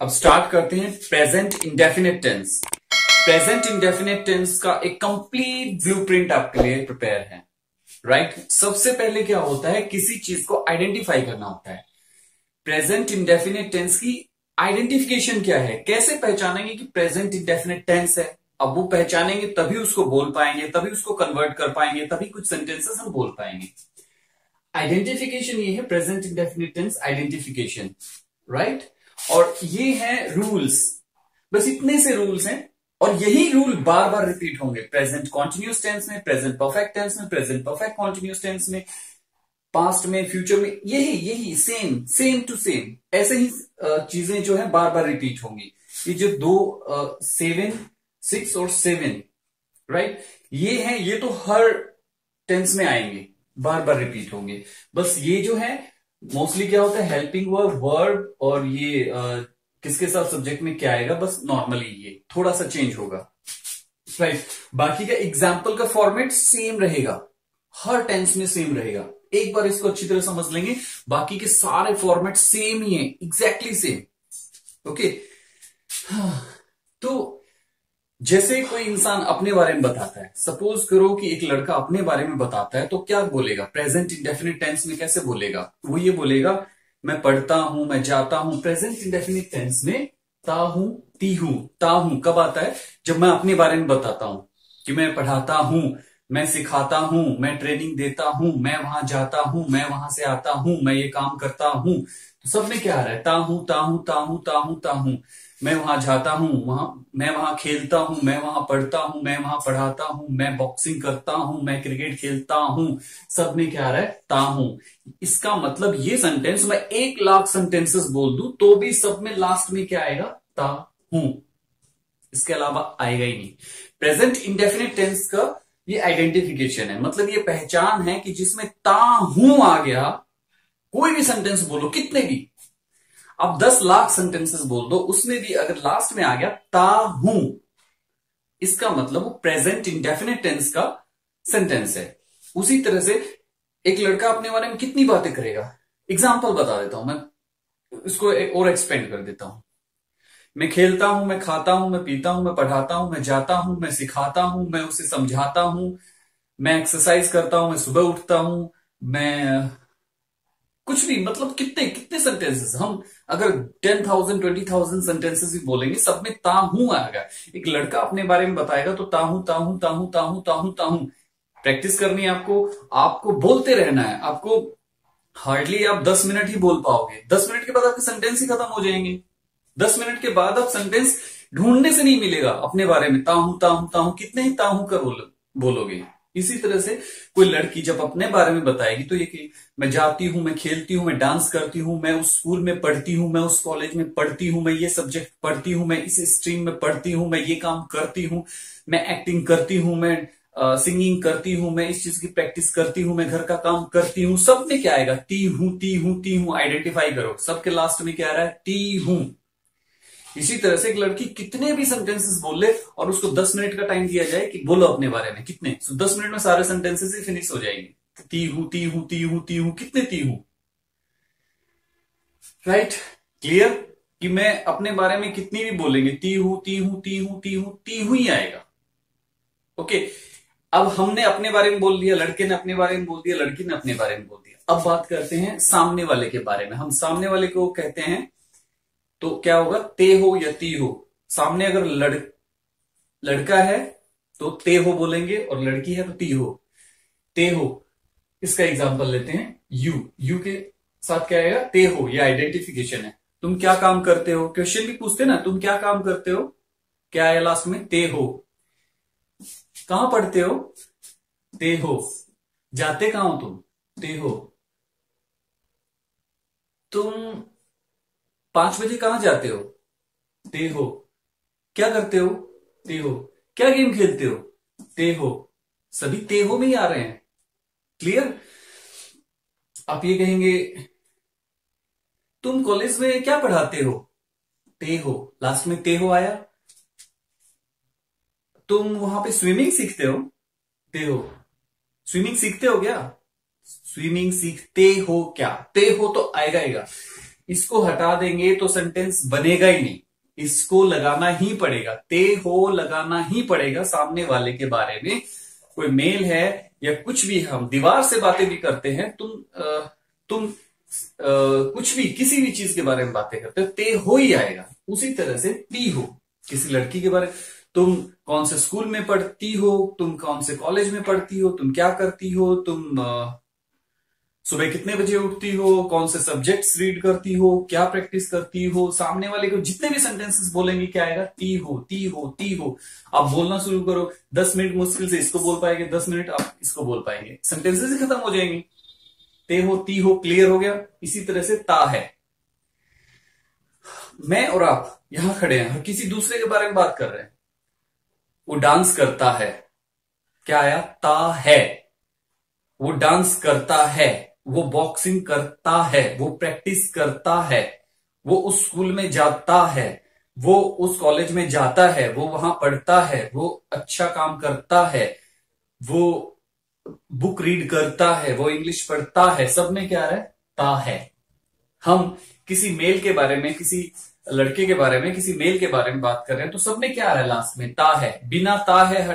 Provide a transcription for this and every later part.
अब स्टार्ट करते हैं present indefinite tense. Present indefinite tense का एक कंप्लीट ब्लूप्रिंट आपके लिए प्रिपेयर है, राइट। सबसे पहले क्या होता है, किसी चीज को आइडेंटिफाई करना होता है। प्रेजेंट इंडेफिनिट टेंस की आइडेंटिफिकेशन क्या है, कैसे पहचानेंगे कि प्रेजेंट इंडेफिनिट टेंस है। अब वो पहचानेंगे तभी उसको बोल पाएंगे, तभी उसको कन्वर्ट कर पाएंगे, तभी कुछ सेंटेंसेस हम बोल पाएंगे। आइडेंटिफिकेशन ये है present indefinite tense identification, right. और ये है रूल्स, बस इतने से रूल्स हैं और यही रूल बार बार रिपीट होंगे प्रेजेंट कॉन्टिन्यूस टेंस में, प्रेजेंट परफेक्ट टेंस में, प्रेजेंट परफेक्ट कॉन्टिन्यूस टेंस में, पास्ट में, फ्यूचर में। यही सेम सेम टू सेम ऐसे ही चीजें जो है बार बार रिपीट होंगी। ये जो दो 7, 6 और 7, राइट, ये है, ये तो हर टेंस में आएंगे, बार बार रिपीट होंगे। बस ये जो है मोस्टली क्या होता है, हेल्पिंग वर्ब, वर्ब, और ये किसके साथ सब्जेक्ट में क्या आएगा, बस नॉर्मली ये थोड़ा सा चेंज होगा, राइट। बाकी का एग्जाम्पल का फॉर्मेट सेम रहेगा, हर टेंस में सेम रहेगा। एक बार इसको अच्छी तरह समझ लेंगे, बाकी के सारे फॉर्मेट सेम ही है, एग्जैक्टली सेम। ओके, तो जैसे कोई इंसान अपने बारे में बताता है, सपोज करो कि एक लड़का अपने बारे में बताता है, तो क्या बोलेगा प्रेजेंट इंडेफिनिट टेंस में, कैसे बोलेगा वो, ये बोलेगा मैं पढ़ता हूं, मैं जाता हूं। प्रेजेंट इंडेफिनिट टेंस में ता हूं, ती हूं। ता हूं कब आता है, जब मैं अपने बारे में बताता हूं कि मैं पढ़ाता हूं, मैं सिखाता हूं, मैं ट्रेनिंग देता हूं, मैं वहां जाता हूं, मैं वहां से आता हूं, मैं ये काम करता हूं। तो सब में क्या आ रहा है, ता हूं, ता हूं, ता हूं, ता हूं, ता हूं। मैं वहां जाता हूं, मैं वहां खेलता हूं, मैं वहां पढ़ता हूं, मैं वहां पढ़ाता हूं, मैं बॉक्सिंग करता हूं, मैं क्रिकेट खेलता हूं। सब में क्या आ रहा है, ता हूं। इसका मतलब ये सेंटेंस मैं 1,00,000 सेंटेंसेस बोल दूं तो भी सब में लास्ट में क्या आएगा, ता हूं, इसके अलावा आएगा ही नहीं। प्रेजेंट इंडेफिनिट टेंस का ये आइडेंटिफिकेशन है, मतलब ये पहचान है कि जिसमें ता हूं आ गया, कोई भी सेंटेंस बोलो, कितने भी, अब 10,00,000 सेंटेंसेस बोल दो, उसमें भी अगर लास्ट में आ गया ता हूं, इसका मतलब वो प्रेजेंट इंडेफिनिट टेंस का सेंटेंस है। उसी तरह से एक लड़का अपने बारे में कितनी बातें करेगा, एग्जाम्पल बता देता हूं मैं, इसको एक और एक्सपेंड कर देता हूं। मैं खेलता हूं, मैं खाता हूं, मैं पीता हूं, मैं पढ़ाता हूं, मैं जाता हूं, मैं सिखाता हूं, मैं उसे समझाता हूं, मैं एक्सरसाइज करता हूं, मैं सुबह उठता हूं, मैं कुछ भी, मतलब कितने कितने सेंटेंसेस हम अगर 10,000 20,000 सेंटेंसेस भी बोलेंगे, सब में ता हूं आएगा। एक लड़का अपने बारे में बताएगा तो ता हूं, ता हूं, ता हूं, ता हूं, ता हूं, ता हूं। प्रैक्टिस करनी है आपको, आपको बोलते रहना है। आपको हार्डली आप 10 मिनट ही बोल पाओगे, 10 मिनट के बाद आपके सेंटेंस ही खत्म हो जाएंगे। 10 मिनट के बाद आप सेंटेंस ढूंढने से नहीं मिलेगा अपने बारे में, ता हूं, ता हूं, ता हूं, कितने ही ता हूं कर बोलोगे। इसी तरह से कोई लड़की जब अपने बारे में बताएगी तो ये कि मैं जाती हूं, मैं खेलती हूं, मैं डांस करती हूं, मैं उस स्कूल में पढ़ती हूं, मैं उस कॉलेज में पढ़ती हूं, मैं ये सब्जेक्ट पढ़ती हूं, मैं इस स्ट्रीम में पढ़ती हूं, मैं ये काम करती हूं, मैं एक्टिंग करती हूं, मैं सिंगिंग करती हूं, मैं इस चीज की प्रैक्टिस करती हूं, मैं घर का काम करती हूं। सब में क्या आएगा, ती हूं, ती हूं, ती हूं। आइडेंटिफाई करो, सबके लास्ट में क्या आ रहा है, ती हूं। इसी तरह से एक लड़की कितने भी सेंटेंसेस बोल ले और उसको 10 मिनट का टाइम दिया जाए कि बोलो अपने बारे में, कितने, 10 मिनट में सारे सेंटेंसेस ही फिनिश हो जाएंगे। ती हूं, ती हूं, ती हूं, ती हूं, कितने ती हूं, राइट। क्लियर कि मैं अपने बारे में कितनी भी बोलेंगे, ती हूं, ती हूं, ती हूं, ती हूं, ती हूं ही आएगा। ओके, अब हमने अपने बारे में बोल दिया, लड़के ने अपने बारे में बोल दिया, लड़की ने अपने बारे में बोल दिया। अब बात करते हैं सामने वाले के बारे में। हम सामने वाले को कहते हैं तो क्या होगा, ते हो या ती हो। सामने अगर लड़का है तो ते हो बोलेंगे और लड़की है तो ती हो। ते हो, इसका एग्जांपल लेते हैं, यू के साथ क्या आएगा, ते हो। ये आइडेंटिफिकेशन है, तुम क्या काम करते हो, क्वेश्चन भी पूछते ना, तुम क्या काम करते हो, क्या आया लास्ट में, ते हो। कहां पढ़ते हो, ते हो। जाते कहां हो तुम, ते हो। तुम 5 बजे कहां जाते हो, ते हो। क्या करते हो, ते हो। क्या गेम खेलते हो, ते हो। सभी ते हो में ही आ रहे हैं। क्लियर। आप ये कहेंगे तुम कॉलेज में क्या पढ़ाते हो, ते हो, लास्ट में ते हो आया। तुम वहां पे स्विमिंग सीखते हो, ते हो। स्विमिंग सीखते हो क्या, स्विमिंग सीखते हो क्या, ते हो तो आएगा आएगा। इसको हटा देंगे तो सेंटेंस बनेगा ही नहीं, इसको लगाना ही पड़ेगा, ते हो लगाना ही पड़ेगा सामने वाले के बारे में। कोई मेल है या कुछ भी, हम दीवार से बातें भी करते हैं, तुम कुछ भी किसी भी चीज के बारे में बातें करते हो, ते हो ही आएगा। उसी तरह से ती हो, किसी लड़की के बारे में, तुम कौन से स्कूल में पढ़ती हो, तुम कौन से कॉलेज में पढ़ती हो, तुम क्या करती हो, तुम सुबह कितने बजे उठती हो, कौन से सब्जेक्ट्स रीड करती हो, क्या प्रैक्टिस करती हो, सामने वाले को जितने भी सेंटेंसेस बोलेंगे क्या आएगा, ती हो ती हो ती हो। आप बोलना शुरू करो, 10 मिनट मुश्किल से इसको बोल पाएंगे, 10 मिनट आप इसको बोल पाएंगे, सेंटेंसेस ही खत्म हो जाएंगे। ते हो ती हो क्लियर हो गया। इसी तरह से ता है, मैं और आप यहां खड़े हैं, किसी दूसरे के बारे में बात कर रहे हैं, वो डांस करता है, क्या आया, ता है। वो डांस करता है, वो बॉक्सिंग करता है, वो प्रैक्टिस करता है, वो उस स्कूल में जाता है, वो उस कॉलेज में जाता है, वो वहां पढ़ता है, वो अच्छा काम करता है, वो बुक रीड करता है, वो इंग्लिश पढ़ता है, सब में क्या है, ता है। हम किसी मेल के बारे में, किसी लड़के के बारे में, किसी मेल के बारे में बात कर रहे हैं तो सब में क्या आ रहा है, लास्ट में ता है। बिना ता है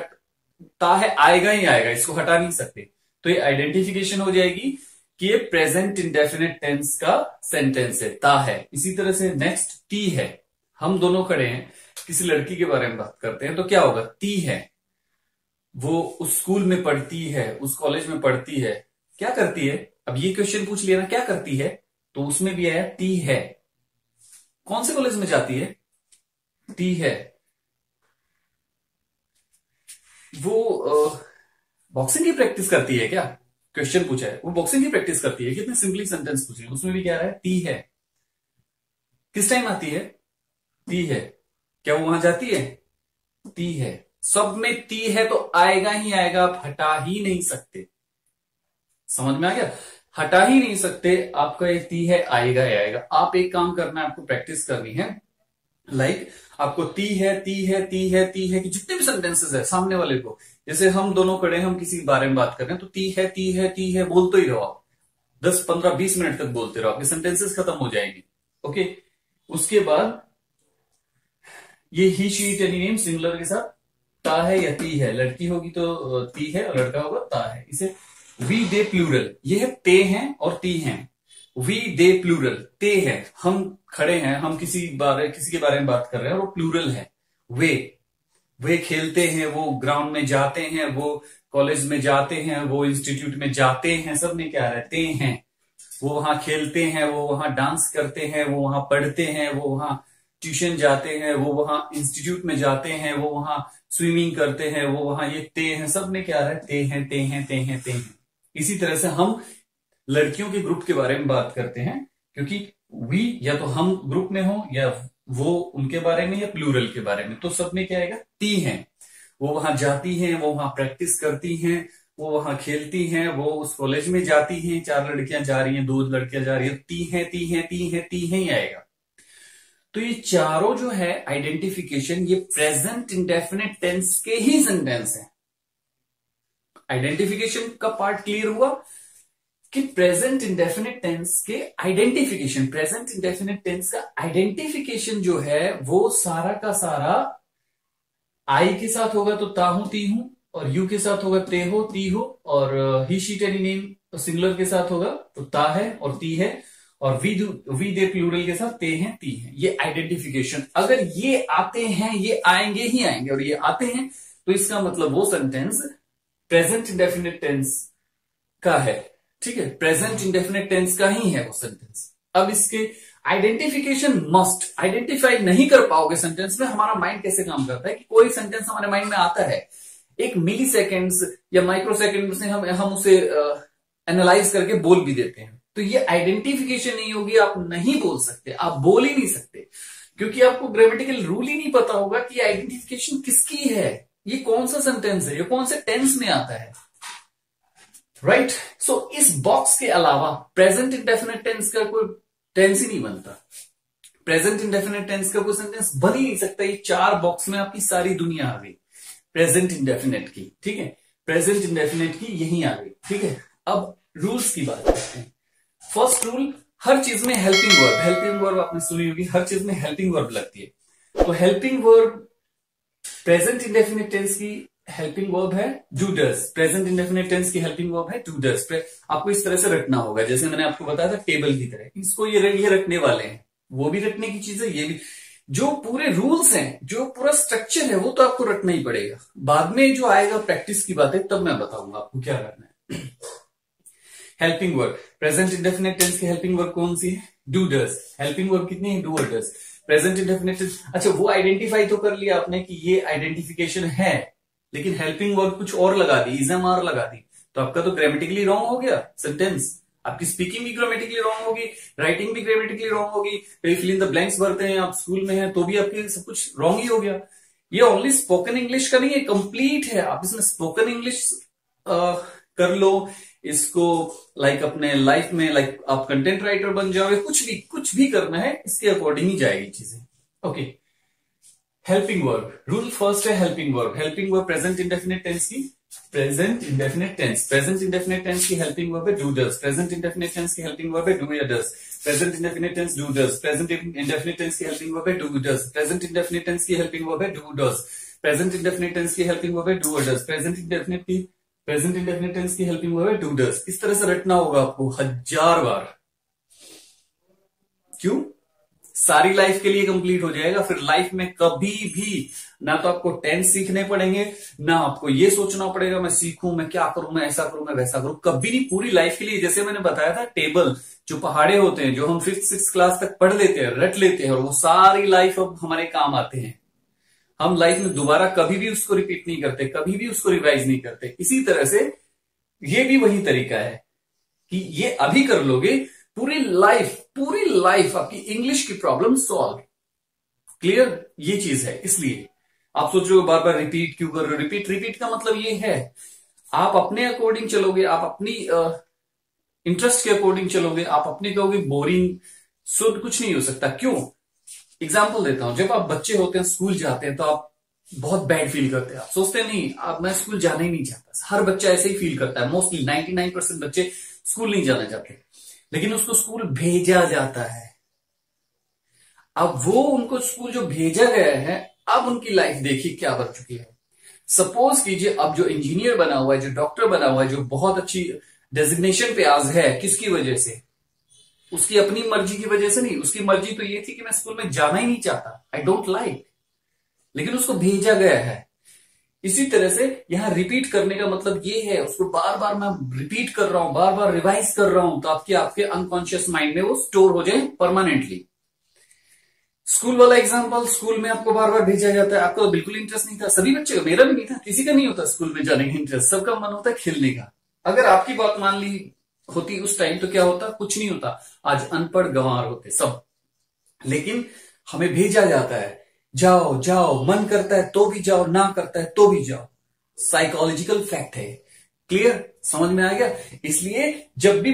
ता है आएगा ही आएगा, इसको हटा नहीं सकते। तो ये आइडेंटिफिकेशन हो जाएगी कि ये प्रेजेंट इंडेफिनिट टेंस का सेंटेंस है, ता है। इसी तरह से नेक्स्ट ती है, हम दोनों खड़े हैं, किसी लड़की के बारे में बात करते हैं तो क्या होगा, ती है। वो उस स्कूल में पढ़ती है, उस कॉलेज में पढ़ती है, क्या करती है, अब ये क्वेश्चन पूछ लिया ना, क्या करती है, तो उसमें भी आया ती है। कौन से कॉलेज में जाती है, ती है। वो बॉक्सिंग की प्रैक्टिस करती है क्या, क्वेश्चन पूछा है, वो बॉक्सिंग की प्रैक्टिस करती है, कितने सिंपली सेंटेंस पूछे, उसमें भी क्या है, ती है। किस टाइम आती है, ती है। क्या वो वहां जाती है, ती है। सब में ती है तो आएगा ही आएगा, आप हटा ही नहीं सकते। समझ में आ गया, हटा ही नहीं सकते, आपका ये ती है आएगा ही आएगा। आप एक काम करना है, आपको प्रैक्टिस करनी है, लाइक आपको ती है ती है ती है ती है कि जितने भी सेंटेंसेस है सामने वाले को, जैसे हम दोनों खड़े हैं, हम किसी बारे में बात कर रहे हैं तो ती है ती है ती है बोलते ही रहो आप, 10 15 20 मिनट तक बोलते रहो, आपके सेंटेंसेस खत्म हो जाएंगे। ओके, उसके बाद ये he she it any name singular के साथ ता है या ती है, लड़की होगी तो ती है और लड़का होगा ता है। इसे वी दे प्लूरल, ये है ते हैं और ती हैं, वी दे प्लूरल, ते है, हम खड़े हैं, हम किसी के बारे में बात कर रहे हैं और वो प्लूरल है। वे खेलते हैं, वो ग्राउंड में जाते हैं, वो कॉलेज में जाते हैं, वो इंस्टीट्यूट में जाते हैं, सब में क्या रहते हैं, वो वहां खेलते हैं, वो वहां डांस करते हैं, वो वहां पढ़ते हैं, वो वहां ट्यूशन जाते हैं, वो वहां इंस्टीट्यूट में जाते हैं, वो वहां स्विमिंग करते हैं, वो वहां ये ते हैं, सब में क्या रहते हैं, ते हैं ते हैं ते हैं। इसी तरह से हम लड़कियों के ग्रुप के बारे में बात करते हैं, क्योंकि वी या तो हम ग्रुप में हो या वो उनके बारे में या प्लूरल के बारे में, तो सब में क्या आएगा, ती हैं। वो वहां जाती हैं, वो वहां प्रैक्टिस करती हैं, वो वहां खेलती हैं, वो उस कॉलेज में जाती हैं, 4 लड़कियां जा रही हैं, 2 लड़कियां जा रही हैं, ती हैं ती हैं ती हैं ती हैं ही आएगा। तो ये चारों जो है आइडेंटिफिकेशन, ये प्रेजेंट इंडेफिनिट टेंस के ही सेंटेंस है। आइडेंटिफिकेशन का पार्ट क्लियर हुआ कि प्रेजेंट इंडेफिनिट टेंस के आइडेंटिफिकेशन, प्रेजेंट इंडेफिनिट टेंस का आइडेंटिफिकेशन जो है वो सारा का सारा आई के साथ होगा तो ता हूं ती हूं, और यू के साथ होगा ते हो ती हो, और he she it any name singular के साथ होगा तो ता है और ती है, और वी दे प्लूरल के साथ ते हैं ती हैं। ये आइडेंटिफिकेशन, अगर ये आते हैं, ये आएंगे ही आएंगे, और ये आते हैं तो इसका मतलब वो सेंटेंस प्रेजेंट इंडेफिनिट टेंस का है। ठीक है, प्रेजेंट इंडेफिनिट टेंस का ही है वो सेंटेंस। अब इसके आइडेंटिफिकेशन मस्ट, आइडेंटिफाई नहीं कर पाओगे सेंटेंस में। हमारा माइंड कैसे काम करता है कि कोई सेंटेंस हमारे माइंड में आता है, एक मिली सेकेंड्स या माइक्रो सेकेंड से हम उसे एनालाइज करके बोल भी देते हैं। तो ये आइडेंटिफिकेशन नहीं होगी, आप नहीं बोल सकते, आप बोल ही नहीं सकते, क्योंकि आपको ग्रामेटिकल रूल ही नहीं पता होगा कि आइडेंटिफिकेशन किसकी है, ये कौन सा सेंटेंस है, ये कौन से टेंस में आता है। राइट, सो इस बॉक्स के अलावा प्रेजेंट इंडेफिनिट टेंस का कोई टेंस ही नहीं बनता, प्रेजेंट इंडेफिनिट टेंस का कोई सेंटेंस बन ही नहीं सकता। ये 4 बॉक्स में आपकी सारी दुनिया आ गई प्रेजेंट इंडेफिनिट की। ठीक है, प्रेजेंट इंडेफिनिट की यही आ गई। ठीक है, अब रूल्स की बात करते हैं। फर्स्ट रूल, हर चीज में हेल्पिंग वर्ब आपने सुनी होगी, हर चीज में हेल्पिंग वर्ब लगती है। तो helping verb present indefinite tense की हेल्पिंग वर्ब है do does, present indefinite tense की हेल्पिंग वर्ब है डू डज। आपको इस तरह से रखना होगा, जैसे मैंने आपको बताया था टेबल की तरह, इसको ये रखने वाले हैं, वो भी रखने की चीज है, ये भी। जो पूरे रूल्स हैं, जो पूरा स्ट्रक्चर है, वो तो आपको रखना ही पड़ेगा। बाद में जो आएगा प्रैक्टिस की बात है, तब मैं बताऊंगा आपको क्या करना है। Helping verb, present indefinite tense की हेल्पिंग वर्ब कौन सी है? Do does. हेल्पिंग वर्ब कितनी है? डू और डज। प्रेजेंट इंडेफिनिट टेंस, अच्छा वो आइडेंटिफाई तो कर लिया आपने कि ये आइडेंटिफिकेशन है, लेकिन हेल्पिंग वर्ब कुछ और लगा दी, इजम आर लगा दी, तो आपका तो ग्रामेटिकली रॉन्ग हो गया सेंटेंस। आपकी स्पीकिंग भी ग्रामेटिकली रॉन्ग होगी, राइटिंग भी ग्रामेटिकली रॉन्ग होगी, कहीं फिल इन द ब्लैंक्स भरते हैं, आप स्कूल में हैं तो भी आपके सब कुछ रॉन्ग ही हो गया। ये ओनली स्पोकन इंग्लिश का नहीं है, कंप्लीट है। आप इसमें स्पोकन इंग्लिश कर लो इसको, लाइक अपने लाइफ में, लाइक आप कंटेंट राइटर बन जाओगे, कुछ भी करना है, इसके अकॉर्डिंग ही जाएगी चीजें। Okay, helping verb, rule first है helping verb. Helping verb present indefinite tense की, प्रेजेंट इंडेफिनिट टेंस की हेल्पिंग वर्ब है do does. Present indefinite tense की हेल्पिंग वर्ब है डू या does. Present indefinite tense do does. Present indefinite tense की helping verb है do does. Present indefinite tense की helping verb है do does. Present indefinite tense की helping verb है do और डज। प्रेजेंट इंडेफिनिट टेंस की helping verb है do does. इस तरह से रटना होगा आपको 1000 बार। क्यों? सारी लाइफ के लिए कंप्लीट हो जाएगा। फिर लाइफ में कभी भी ना तो आपको टेंस सीखने पड़ेंगे, ना आपको ये सोचना पड़ेगा मैं सीखूं, मैं क्या करूं, मैं ऐसा करूं, मैं वैसा करूं, कभी नहीं। पूरी लाइफ के लिए, जैसे मैंने बताया था, टेबल जो पहाड़े होते हैं, जो हम 5th 6th क्लास तक पढ़ लेते हैं, रट लेते हैं, और वो सारी लाइफ अब हमारे काम आते हैं। हम लाइफ में दोबारा कभी भी उसको रिपीट नहीं करते, कभी भी उसको रिवाइज नहीं करते। इसी तरह से ये भी वही तरीका है कि ये अभी कर लोगे, पूरी लाइफ आपकी इंग्लिश की प्रॉब्लम सॉल्व। क्लियर? ये चीज है। इसलिए आप सोच रहे हो बार बार रिपीट क्यों कर रहे हो? रिपीट का मतलब ये है, आप अपने अकॉर्डिंग चलोगे, आप अपनी इंटरेस्ट के अकॉर्डिंग चलोगे, आप अपने कहोगे बोरिंग, शुद्ध कुछ नहीं हो सकता। क्यों? एग्जाम्पल देता हूं, जब आप बच्चे होते हैं, स्कूल जाते हैं, तो आप बहुत बैड फील करते हैं, आप सोचते हैं नहीं अब मैं स्कूल जाना ही नहीं चाहता। हर बच्चा ऐसे ही फील करता है, मोस्टली 99% बच्चे स्कूल नहीं जाना चाहते, लेकिन उसको स्कूल भेजा जाता है। अब वो उनको स्कूल जो भेजा गया है, अब उनकी लाइफ देखिए क्या बन चुकी है। सपोज कीजिए अब जो इंजीनियर बना हुआ है, जो डॉक्टर बना हुआ है, जो बहुत अच्छी डेजिग्नेशन पे आज है, किसकी वजह से? उसकी अपनी मर्जी की वजह से नहीं। उसकी मर्जी तो ये थी कि मैं स्कूल में जाना ही नहीं चाहता, आई डोंट लाइक, लेकिन उसको भेजा गया है। इसी तरह से यहां रिपीट करने का मतलब ये है, उसको बार बार मैं रिपीट कर रहा हूं, बार बार रिवाइज कर रहा हूं, तो आपके अनकॉन्शियस माइंड में वो स्टोर हो जाए परमानेंटली। स्कूल वाला एग्जांपल, स्कूल में आपको बार बार भेजा जाता है, आपका तो बिल्कुल इंटरेस्ट नहीं था, सभी बच्चे का, मेरा भी नहीं था, किसी का नहीं होता स्कूल में जाने का इंटरेस्ट, सबका मन होता है खेलने का। अगर आपकी बात मान ली होती उस टाइम तो क्या होता? कुछ नहीं होता, आज अनपढ़ गंवार होते सब। लेकिन हमें भेजा जाता है, जाओ जाओ, मन करता है तो भी जाओ, ना करता है तो भी जाओ। साइकोलॉजिकल फैक्ट है। क्लियर? समझ में आ गया? इसलिए जब भी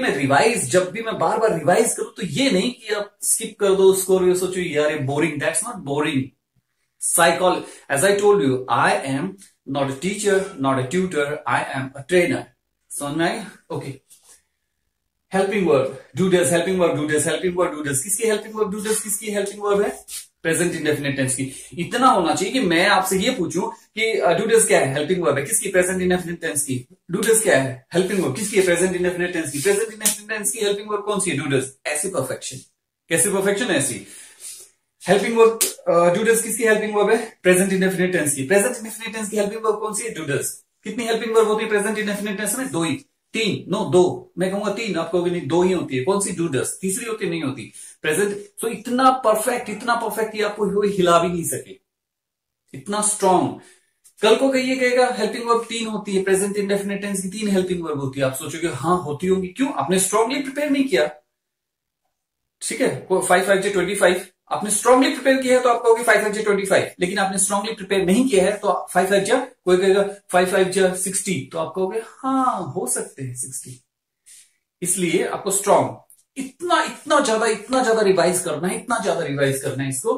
मैं बार बार रिवाइज करूं, तो ये नहीं कि आप स्किप कर दो उसको और ये सोचो यार ये boring, that's not boring. As I told you, I am not a teacher, not a tutor, I am a trainer. समझ में आएगा? Okay, helping verb do does, helping verb do does, helping verb do does. किसकी helping verb do does? किसकी helping verb है? Present indefinite tense की। इतना होना चाहिए कि मैं आपसे ये पूछूं कि डू डज क्या है? हेल्पिंग वर्ब है। किसकी? प्रेजेंट इंडेफिनिट टेंस की। डू डज क्या है? Helping verb. किसकी? प्रेजेंट इंडेफिनिट टेंस की। प्रेजेंट इंडेफिनिट टेंस की हेल्पिंग वर्ब कौन सी है? Do does. ऐसी परफेक्शन। कैसी परफेक्शन? ऐसी। हेल्पिंग वर्ब डू डज किसकी हेल्पिंग वर्ब है? प्रेजेंट इंडेफिनिट टेंस की। प्रेजेंट इंडेफिनिट टेंस की हेल्पिंग वर्ब कौन सी है? Do does. कितनी हेल्पिंग वर्ब होती है प्रेजेंट इंडेफिनिट टेंस में? 2 ही, 3, नो 2, मैं कहूंगा 3, आप कहोगे नहीं 2 ही होती है। कौन सी? Do does. तीसरी होती नहीं होती प्रेजेंट। सो इतना परफेक्ट ये आपको कोई हिला भी नहीं सके, इतना स्ट्रांग। कल को कहिए कहेगा हेल्पिंग वर्ब 3 होती है, प्रेजेंट इंडेफिनिट टेंस की 3 हेल्पिंग वर्ब होती है, आप सोचोगे हाँ होती होंगी। क्यों? आपने स्ट्रांगली प्रिपेयर नहीं किया। ठीक है, 5 5 जे 25, आपने स्ट्रांगली प्रिपेयर किया है तो आप कहोगे 5 5 जे 25, लेकिन आपने स्ट्रांगली प्रिपेयर नहीं किया है तो 5 5 जा, कोई कहेगा 5 5 जा 60, तो आप कहोगे हाँ हो सकते हैं 60। इसलिए आपको स्ट्रांग इतना ज्यादा रिवाइज करना है इसको,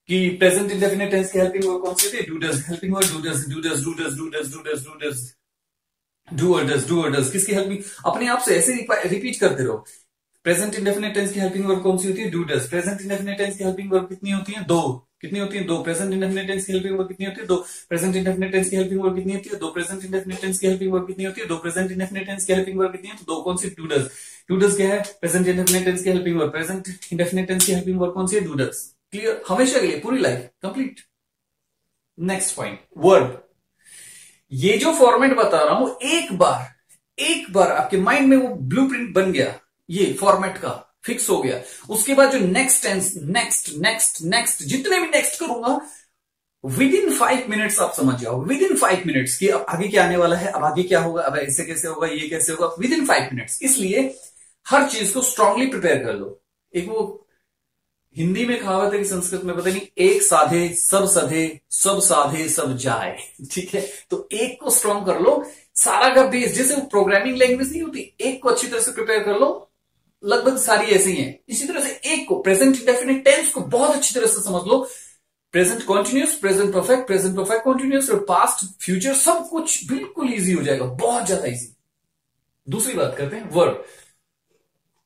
कि प्रेजेंट इंडेफिनिट टेंस की हेल्पिंग वर्ब कौन सी थी? Do does. Helping verb do does, do does, do does, do does, do does, do does, do और डज, डू और डज। किसकी हेल्पिंग? अपने आप से ऐसे रिपीट करते रहो। प्रेजेंट इंडेफिनिट टेंस की हेल्पिंग वर्ब कौन सी होती है? Do does. Present indefinite tense की हेल्पिंग वर्ब कितनी होती है? दो। कितनी होती है? दो। प्रेजेंट इंडेफिनिट टेंस की हेल्पिंग वर्ब कितनी होती है? दो। प्रेजेंट इंडेफिनिट टेंस की हेल्पिंग वर्ब कितनी होती है? दो। प्रेजेंट इंडेफिनिट टेंस की हेल्पिंग वर्ब कितनी होती है? दो। प्रेजेंट इंडेफिनिट टेंस की हेल्पिंग वर्ब कितनी है? तो दो। कौन सी? Do does. डू डज क्या है? प्रेजेंट इंडेफिनिट टेंस की helping verb. Present indefinite tense की हेल्पिंग वर्ब कौन सी है? Do does. क्लियर? हमेशा के लिए, पूरी life complete. Next point, verb. ये जो फॉर्मेट बता रहा हूं, एक बार आपके माइंड में वो ब्लूप्रिंट बन गया, ये फॉर्मेट का फिक्स हो गया, उसके बाद जो next tense, next next next जितने भी नेक्स्ट करूंगा, विद इन 5 मिनट्स आप समझ जाओ, विद इन 5 मिनट्स कि अब आगे क्या आने वाला है, अब आगे क्या होगा, अब ऐसे कैसे होगा, ये कैसे होगा, विद इन 5 मिनट्स। इसलिए हर चीज को स्ट्रांगली प्रिपेयर कर लो। एक वो हिंदी में कहावत है कि संस्कृत में पता नहीं, एक साधे सब सधे, सब साधे सब जाए। ठीक है, तो एक को स्ट्रांग कर लो, सारा का बेस, जैसे वो प्रोग्रामिंग लैंग्वेज नहीं होती, एक को अच्छी तरह से प्रिपेयर कर लो, लगभग सारी ऐसी हैं। इसी तरह से एक को, प्रेजेंट इंडेफिनिट टेंस को बहुत अच्छी तरह से समझ लो, present continuous, present perfect continuous और पास्ट फ्यूचर, सब कुछ बिल्कुल इजी हो जाएगा, बहुत ज्यादा इजी। दूसरी बात करते हैं वर्ब।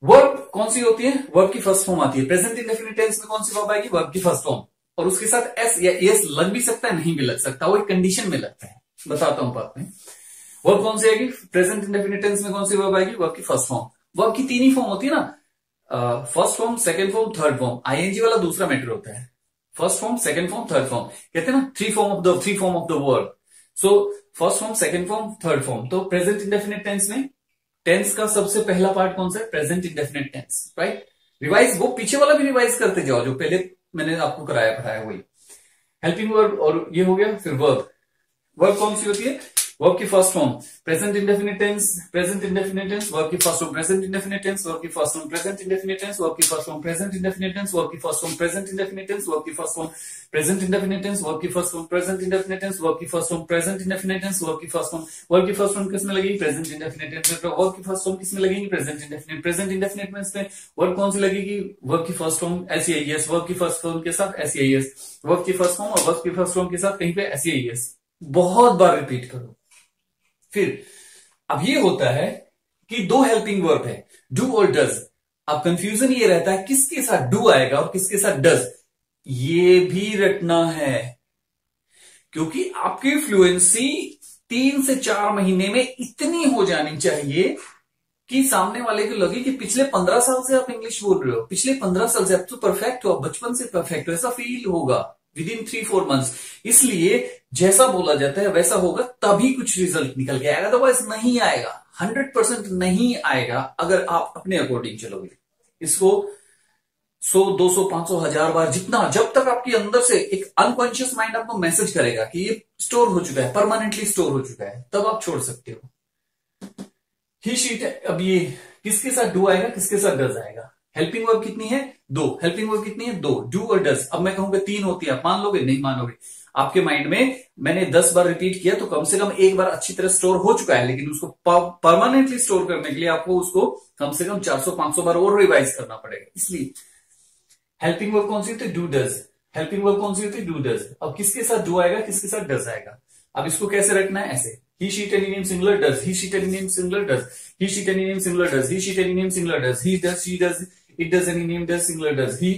वर्ब कौन सी होती है? वर्ब की फर्स्ट फॉर्म आती है। प्रेजेंट इंडेफिनिट टेंस में कौन सी वर्ब आएगी? वर्ब की फर्स्ट फॉर्म, और उसके साथ एस या एस लग भी सकता है, नहीं भी लग सकता, वो एक कंडीशन में लगता है, बताता हूं बाद में। वर्ब कौन सी आएगी? प्रेजेंट इंडेफिनिट टेंस में कौन सी वर्ब आएगी? वर्ब की फर्स्ट फॉर्म। वर्ब की तीन ही फॉर्म होती है ना, first form, second form, third form. ING वाला दूसरा मैटर होता है, first form, second form, third form, कहते हैं ना three form of the verb. So first form, second form, third form. तो प्रेजेंट इंडेफिनिट टेंस में टेंस का सबसे पहला पार्ट कौन सा है? Present indefinite tense, right. Revise, वो पीछे वाला भी रिवाइज करते जाओ जो पहले मैंने आपको कराया पढ़ाया, वही हेल्पिंग वर्ब, और ये हो गया। फिर वर्ब। वर्ब कौन सी होती है? वर्ब की first form present indefinite tense, present indefinite tense, verb की first form present indefinite tense, verb की first form present indefinite tense, verb की first form present indefinite tense, verb की first form present indefinite tense, verb की first form present indefinite tense, verb की first form present indefinite tense, verb की first form present indefinite tense, verb की first form, verb की first form किसमें लगेगी? Present indefinite tense. Verb की first form किसमें लगेगी? Present indefinite. प्रेजेंट इंडेफिनिट में वर्ब कौन सी लगेगी? वर्ब की फर्स्ट फॉर्म एसईएस, वर्ब की फर्स्ट फॉर्म के साथ एसईएस, वर्ब की फर्स्ट फॉर्म और वर्ब की फर्स्ट फॉर्म के साथ कहीं पे एसईएस। बहुत बार रिपीट करो। फिर अब ये होता है कि दो हेल्पिंग वर्ब है, डू और डज। अब कंफ्यूजन ये रहता है किसके साथ डू आएगा और किसके साथ डज, ये भी रटना है, क्योंकि आपकी फ्लुएंसी 3 से 4 महीने में इतनी हो जानी चाहिए कि सामने वाले को लगे कि पिछले 15 साल से आप इंग्लिश बोल रहे हो, पिछले 15 साल से आप तो परफेक्ट हो, बचपन से परफेक्ट हो, ऐसा फील होगा विद इन 3-4 मंथ्स। इसलिए जैसा बोला जाता है वैसा होगा, तभी कुछ रिजल्ट निकल के आएगा, अदरवाइज नहीं आएगा, 100% नहीं आएगा अगर आप अपने अकॉर्डिंग चलोगे। इसको 100, 200, 500, 1000 बार, जितना, जब तक आपके अंदर से एक अनकॉन्शियस माइंड आपको मैसेज करेगा कि ये स्टोर हो चुका है, परमानेंटली स्टोर हो चुका है, तब आप छोड़ सकते हो। ही शीट है। अब ये किसके साथ डू आएगा, किसके साथ डज आएगा? हेल्पिंग वर्ब कितनी है? 2। हेल्पिंग वर्ब कितनी है? 2। डू और डज। अब मैं कहूंगा 3 होती है, आप मान लोगे? नहीं मानोगे। आपके माइंड में मैंने 10 बार रिपीट किया तो कम से कम एक बार अच्छी तरह स्टोर हो चुका है, लेकिन उसको परमानेंटली स्टोर करने के लिए आपको उसको कम से कम 400-500 बार और रिवाइज करना पड़ेगा। इसलिए हेल्पिंग वर्ब कौन सी होती है? Do does. हेल्पिंग वर्ब कौन सी होती है? Do does. अब किसके साथ डू आएगा, किसके साथ डज आएगा? अब इसको कैसे रखना है? ऐसे, he sheet any name singular does, he sheet any name singular does, he sheet any name singular does, he sheet any name singular does, he does, she does, it does any name does singular does, he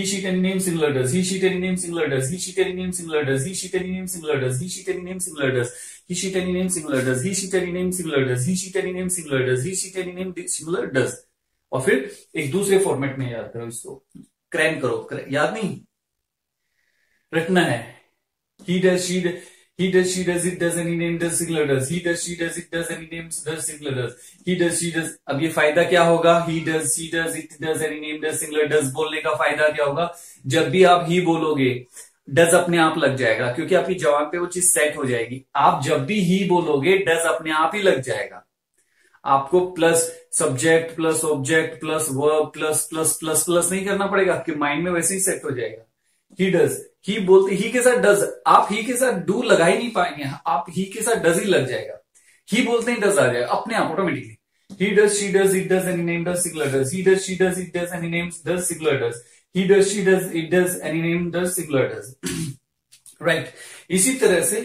sheet any name singular does, he sheet any name singular does, he sheet any name singular does, he sheet any name singular does, he sheet any name singular does, he sheet any name singular does, he sheet any name singular does, he sheet any name singular does, he sheet any name singular does। और फिर एक दूसरे format में याद करो, इसको cram करो, याद नहीं रखना है। he does, she does, he does, she does, it does, any name does singular does, he does, she does, it does, any name does singular does, he does, she does। अब ये फायदा क्या होगा? he does, she does, it does, any name does singular does बोलने का फायदा क्या होगा? जब भी आप ही बोलोगे डज अपने आप लग जाएगा, क्योंकि आपकी जबान पे वो चीज सेट हो जाएगी। आप जब भी ही बोलोगे डज अपने आप ही लग जाएगा। आपको plus subject plus object plus verb plus plus plus plus नहीं करना पड़ेगा, आपके माइंड में वैसे ही सेट हो जाएगा। ही डज, ही बोलते ही के साथ डज, आप ही के साथ डू लगा ही नहीं पाएंगे, आप ही के साथ डज ही लग जाएगा। ही बोलते ही डज आ जाएगा अपने आप automatically. He does, she does, it does, any name does singular does, he does, she does, it does, any name does singular does, he does, she does, it does, any name does singular does. Right. इसी तरह से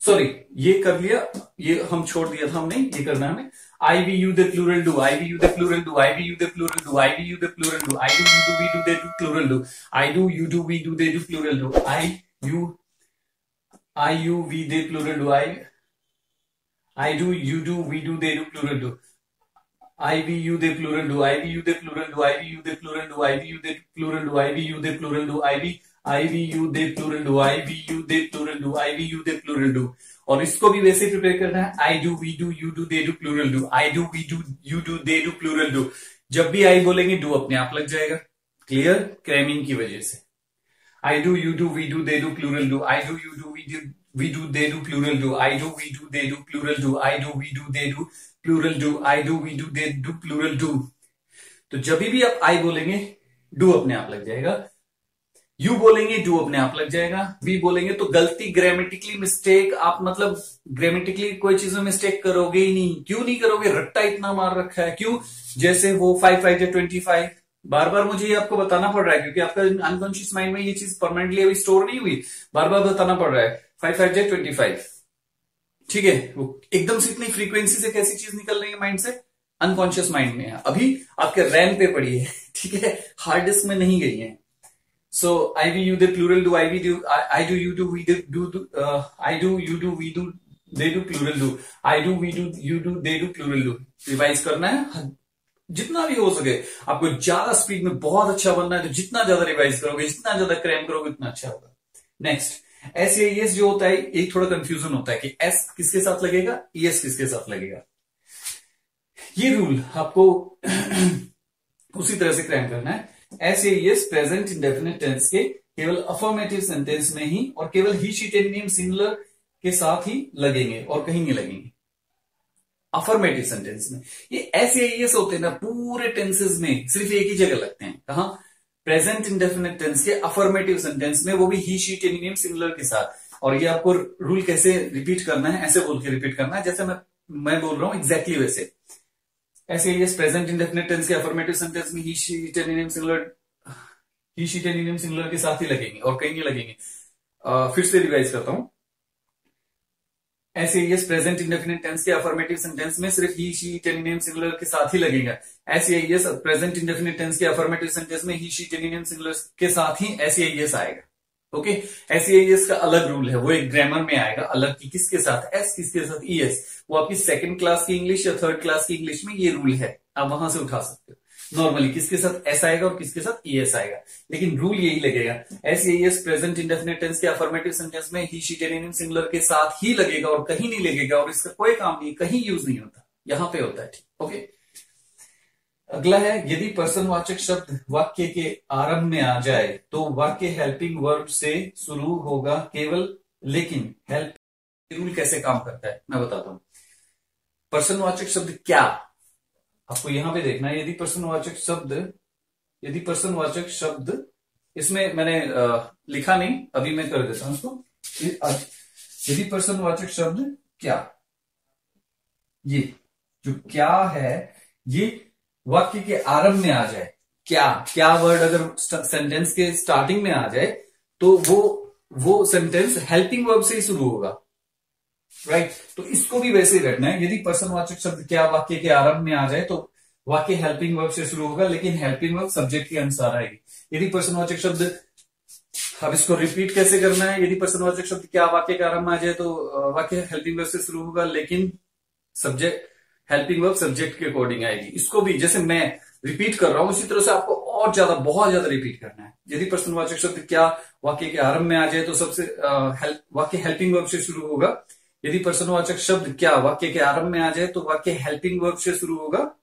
sorry, ये कर लिया, ये हम छोड़ दिया था हमने, ये करना है हमें। I we you they plural do, I we you they plural do, I we you they plural do, I we you they plural do, I do you do we do they do plural do, I do you do we do they do plural do, I you we they plural do, I do you do we do they do plural do, I we you they plural do, I we you they plural do, I we you they plural do, I we you they plural do, I we you they plural do, I we you they plural do, I we you they plural do, I we you they plural do. और इसको भी वैसे prepare करना है, I do we do you do they do plural do, I do we do you do they do plural do. जब भी आई बोलेंगे do अपने आप लग जाएगा, क्लियर, क्रैमिंग की वजह से। I do you do we do they do plural do, I do you do we do they do plural do, I do we do they do plural do, I do we do they do plural do, I do we do they do plural do. तो जब भी आप आई बोलेंगे do अपने आप लग जाएगा, you बोलेंगे डू अपने आप लग जाएगा, वी बोलेंगे तो गलती, ग्रामेटिकली मिस्टेक, आप मतलब ग्रामेटिकली कोई चीज में मिस्टेक करोगे ही नहीं। क्यों नहीं करोगे, रट्टा इतना मार रखा है, क्यों? जैसे वो 5 5 25, बार बार मुझे ये आपको बताना पड़ रहा है क्योंकि आपका अनकॉन्शियस माइंड में ये चीज परमानेंटली अभी स्टोर नहीं हुई, बार बार बताना पड़ रहा है। 5 5 25, ठीक है, वो एकदम से इतनी फ्रीक्वेंसी से कैसी चीज निकल रही है माइंड से, अनकॉन्शियस माइंड में है, अभी आपके रैम पे पड़ी है, ठीक है, हार्ड डिस्क में नहीं गई है। So I we you they plural do, I we do, I do you do we do, I do you do we do they do plural do, I do we do you do they do plural do. Revise करना है जितना भी हो सके, आपको ज्यादा speed में बहुत अच्छा बनना है तो जितना ज्यादा रिवाइज करोगे, जितना ज्यादा क्रैम करोगे उतना अच्छा होगा। नेक्स्ट, एस ए एस जो होता है, एक थोड़ा कंफ्यूजन होता है कि एस किसके साथ लगेगा, ईएस किसके साथ लगेगा। ये रूल आपको उसी तरह से क्रैम करना है। S A S present indefinite tense के केवल अफर्मेटिव सेंटेंस में ही और केवल ही शी टेनियम सिंगुलर के साथ ही लगेंगे और कहीं नहीं लगेंगे। अफर्मेटिव सेंटेंस में ये एस ए एस होते हैं ना, पूरे टेंसेस में सिर्फ एक ही जगह लगते हैं। कहा? प्रेजेंट इंडेफिनिट टेंस के अफर्मेटिव सेंटेंस में, वो भी ही शी टेनियम सिंगुलर के साथ। और ये आपको रूल कैसे रिपीट करना है, ऐसे बोल के रिपीट करना है जैसे मैं बोल रहा हूं एग्जैक्टली वैसे। ऐसे ये प्रेजेंट इंडेफिनिट टेंस के अफर्मेटिव सेंटेंस में ही शी टेनियम सिंगुलर के साथ ही लगेंगे और कहीं नहीं लगेंगे। फिर से रिवाइज करता हूं, ऐसे यस प्रेजेंट इंडेफिनिट टेंस के अफर्मेटिव सेंटेंस में सिर्फ ही शी टेनियम सिंगुलर के साथ ही लगेगा। ऐसे यस प्रेजेंट इंडेफिनिट टेंस के अफर्मेटिव सेंटेंस में ही शी टेनियम सिंगुलर के साथ ही ऐसे यस आएगा। ओके, ऐसे यस का अलग रूल है, वो एक ग्रामर में आएगा अलग की, किसके साथ एस, किसके साथ ईएस। वो आपकी सेकंड क्लास की इंग्लिश या थर्ड क्लास की इंग्लिश में ये रूल है, आप वहां से उठा सकते हो। नॉर्मली किसके साथ एस आएगा और किसके साथ ईएस आएगा, लेकिन रूल यही लगेगा। एस प्रेजेंट इंडेफिनिट टेंस के अफर्मेटिव सेंटेंस में ही शी टेनियम सिंगुलर के साथ ही लगेगा और कहीं नहीं लगेगा, और इसका कोई काम नहीं, कहीं यूज नहीं होता, यहां पे होता है। ठीक, ओके। अगला है, यदि पर्सनवाचक शब्द वाक्य के आरंभ में आ जाए तो वाक्य हेल्पिंग वर्ब से शुरू होगा केवल, लेकिन हेल्प रूल कैसे काम करता है मैं बताता हूं। पर्सनवाचक शब्द क्या, आपको यहां पे देखना है। यदि पर्सनवाचक शब्द इसमें मैंने लिखा नहीं, अभी मैं कर देता हूं इसको। यदि पर्सनवाचक शब्द क्या, ये जो क्या है, ये वाक्य के आरंभ में आ जाए, क्या वर्ड अगर सेंटेंस के स्टार्टिंग में आ जाए तो वो सेंटेंस हेल्पिंग वर्ब से ही शुरू होगा, राइट। तो इसको भी वैसे ही रखना है। यदि पर्सनवाचक शब्द क्या वाक्य के आरंभ में आ जाए तो वाक्य हेल्पिंग वर्ब से शुरू होगा, लेकिन हेल्पिंग वर्ब सब्जेक्ट के अनुसार आएगी। यदि पर्सनवाचक शब्द, अब इसको रिपीट कैसे करना है। यदि पर्सनवाचक शब्द क्या वाक्य के आरंभ में आ जाए तो वाक्य हेल्पिंग वर्ब से शुरू होगा, लेकिन सब्जेक्ट हेल्पिंग वर्ब सब्जेक्ट के अकॉर्डिंग आएगी। इसको भी जैसे मैं रिपीट कर रहा हूं उसी तरह से आपको और ज्यादा, बहुत ज्यादा रिपीट करना है। यदि पर्सनवाचक शब्द क्या वाक्य के आरंभ में आ जाए तो सबसे वाक्य हेल्पिंग वर्ब से शुरू होगा। यदि पर्सनवाचक शब्द क्या वाक्य के आरंभ में आ जाए तो वाक्य हेल्पिंग वर्ब से शुरू होगा,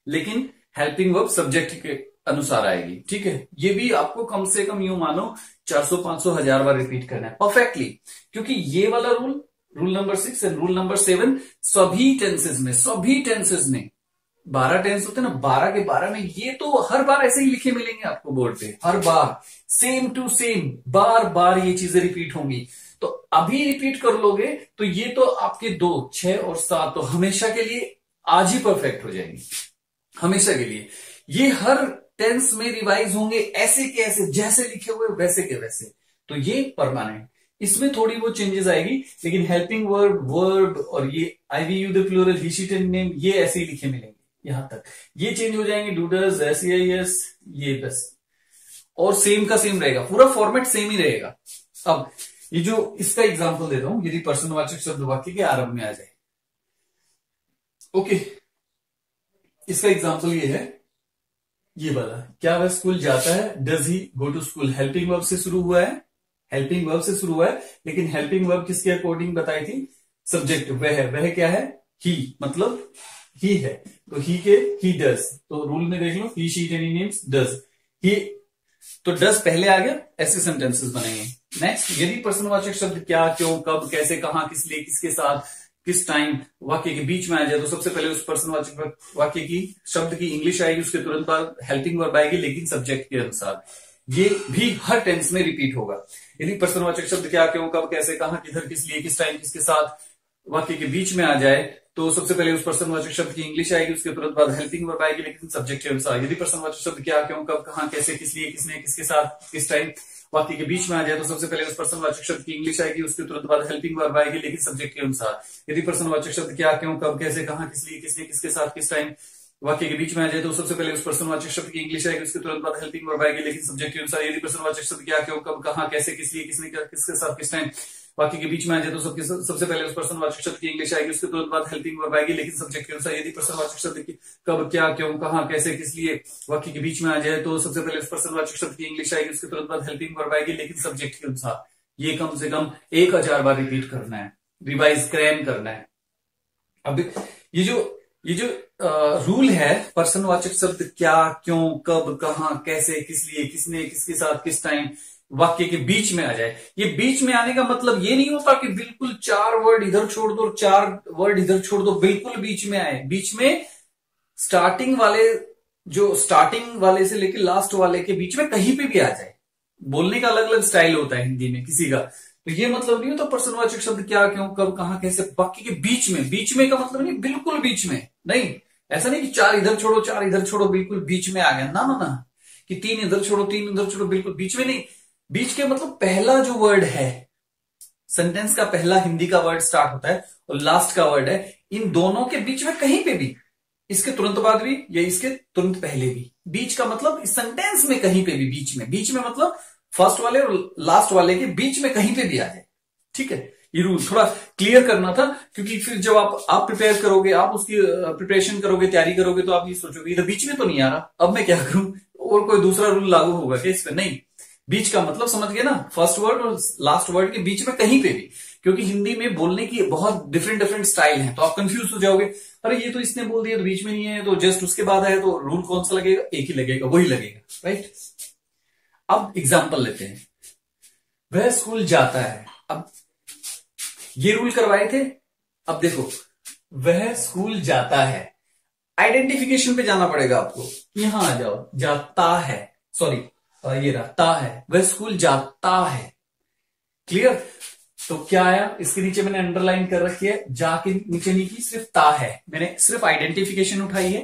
लेकिन हेल्पिंग वर्ब सब्जेक्ट के अनुसार आएगी। ठीक है, ये भी आपको कम से कम यूं मानो 400 500 1000 बार रिपीट करना है परफेक्टली, क्योंकि ये वाला rule number 6 and rule number 7 सभी टेंसेस में 12 टेंस होते हैं ना, 12 के 12 में ये तो हर बार ऐसे ही लिखे मिलेंगे आपको बोर्ड पे, हर बार सेम टू सेम, बार बार ये चीजें रिपीट होंगी। तो अभी रिपीट कर लोगे तो ये तो आपके 2, 6 और 7 तो हमेशा के लिए आज ही परफेक्ट हो जाएंगे, हमेशा के लिए। ये हर टेंस में रिवाइज होंगे ऐसे के ऐसे, जैसे लिखे हुए वैसे के वैसे, तो ये परमानेंट। इसमें थोड़ी वो चेंजेस आएगी, लेकिन हेल्पिंग वर्ब, वर्ब और ये I we you the plural, he she ten name, ये ऐसे ही लिखे मिलेंगे यहां तक। ये चेंज हो जाएंगे, डू डज, एस, ये बस, और सेम का सेम रहेगा, पूरा फॉर्मेट सेम ही रहेगा। अब ये जो इसका एग्जांपल देता हूं, यदि पर्सनवाचक शब्द वाक्य के आरंभ में आ जाए। ओके, इसका एग्जांपल ये है, ये वाला, क्या वह स्कूल जाता है, does he go to school, helping verb से शुरू हुआ है, हेल्पिंग वर्ब से शुरू हुआ है, लेकिन हेल्पिंग वर्ब किसके अकॉर्डिंग बताई थी, सब्जेक्ट वह क्या है, ही, मतलब ही है, तो ही के ही डज, तो रूल में देख लो, ही शी एनी नेम्स डज, ही, तो डज पहले आ गया, ऐसे सेंटेंसेस बनेंगे। नेक्स्ट, यदि पर्सनवाचक शब्द क्या, क्यों, कब, कैसे, कहां, किस लिए, किसके साथ, किस टाइम वाक्य के बीच में आ जाए, तो सबसे पहले उस पर्सनवाचक वाक्य की शब्द की इंग्लिश आएगी, उसके तुरंत बाद हेल्पिंग वर्ब आएगी, लेकिन सब्जेक्ट के अनुसार। ये भी हर टेंस में रिपीट होगा। यदि पर्सनवाचक शब्द क्या, क्यों, कब, कैसे, कहां, किधर, किस लिए, किस टाइम, किसके साथ वाक्य के बीच में आ जाए, तो सबसे पहले उस पर्सनवाचक शब्द की इंग्लिश आएगी, उसके तुरंत बाद हेल्पिंग वर्ब आएगी, लेकिन सब्जेक्ट के अनुसार। यदि पर्सनवाचक शब्द क्या, क्यों, कब, कहां, कैसे, किस लिए, किसने, किसके साथ, किस टाइम वाक्य के बीच में आ जाए, तो सबसे पहले उस पर्सनवाचक शब्द की इंग्लिश आएगी, उसके तुरंत बाद हेल्पिंग वर्ब आएगी, लेकिन सब्जेक्ट के अनुसार। यदि पर्सनवाचक शब्द क्या, क्यों, कब, कैसे, कहां, किस लिए, किसने, किसके साथ, किस टाइम वाक्य के बीच में आ जाए, तो सबसे पहले उस पर्सनवाचक शब्द की इंग्लिश आएगी, उसके तुरंत बाद हेल्पिंग वर्ब आएगी, लेकिन सब्जेक्ट के अनुसार। यदि पर्सनवाचक शब्द क्या, क्यों, कब, कहां, कैसे, किस लिए, किसने, किसके साथ, किस टाइम वाक्य के बीच में आ जाए, तो सबसे पहले उस पर्सनवाचक शब्द की इंग्लिश आएगी, उसके तुरंत बाद हेल्पिंग वर्ब आएगी, लेकिन सब्जेक्ट के अनुसार। यदि पर्सनवाचक शब्द की कब, क्या, क्यों, कहां, कैसे, किस लिए वाक्य के बीच में आ जाए, तो सबसे पहले उस पर्सनवाचक शब्द की इंग्लिश आएगी, उसके तुरंत बाद हेल्पिंग वर्ब आएगी, लेकिन सब्जेक्ट के अनुसार। ये कम से कम 1000 बार रिपीट करना है, रिवाइज क्रैम करना है। अब ये जो रूल है, पर्सनवाचक शब्द क्या, क्यों, कब, कहां, कैसे, किस लिए, किसने, किसके साथ, किस टाइम वाक्य के बीच में आ जाए। ये बीच में आने का मतलब ये नहीं होता कि बिल्कुल 4 वर्ड इधर छोड़ दो, 4 वर्ड इधर छोड़ दो, बिल्कुल बीच में आए। बीच में स्टार्टिंग वाले से लेकर लास्ट वाले के बीच में कहीं पे भी आ जाए। बोलने का अलग अलग स्टाइल होता है हिंदी में किसी का, तो ये मतलब नहीं होता पर्सनवाचक शब्द क्या, क्यों, कब, कहां, कैसे वाक्य के बीच में का मतलब नहीं बिल्कुल बीच में नहीं। ऐसा नहीं कि 4 इधर छोड़ो, 4 इधर छोड़ो, बिल्कुल बीच में आ गया, ना ना ना, कि 3 इधर छोड़ो, 3 इधर छोड़ो, बिल्कुल बीच में नहीं। बीच के मतलब पहला जो वर्ड है, सेंटेंस का पहला हिंदी का वर्ड स्टार्ट होता है और लास्ट का वर्ड है, इन दोनों के बीच में कहीं पे भी, इसके तुरंत बाद भी या इसके तुरंत पहले भी। बीच का मतलब इस सेंटेंस में कहीं पे भी बीच में मतलब फर्स्ट वाले और लास्ट वाले के बीच में कहीं पे भी आ जाए। ठीक है, ये रूल थोड़ा क्लियर करना था, क्योंकि फिर जब आप प्रिपेयर करोगे, आप उसकी प्रिपरेशन करोगे, तैयारी करोगे, तो आप ये सोचोगे इधर बीच में तो नहीं आ रहा, अब मैं क्या करूं, और कोई दूसरा रूल लागू होगा क्या इस पर? नहीं, बीच का मतलब समझ गए ना, फर्स्ट वर्ड और लास्ट वर्ड के बीच में कहीं पे भी। क्योंकि हिंदी में बोलने की बहुत डिफरेंट स्टाइल है, तो आप कंफ्यूज हो जाओगे, अरे ये तो इसने बोल दिया तो बीच में नहीं है, तो जस्ट उसके बाद है, तो रूल कौन सा लगेगा? एक ही लगेगा, वही लगेगा, राइट। अब एग्जाम्पल लेते हैं, वह स्कूल जाता है। अब ये रूल करवाए थे, अब देखो, वह स्कूल जाता है, आइडेंटिफिकेशन पे जाना पड़ेगा आपको, यहां आ जाओ, जाता है, सॉरी ये रहता है, वह स्कूल जाता है, क्लियर। तो क्या आया, इसके नीचे मैंने अंडरलाइन कर रखी है, जा के नीचे नहीं की, सिर्फ ता है, मैंने सिर्फ आइडेंटिफिकेशन उठाई है,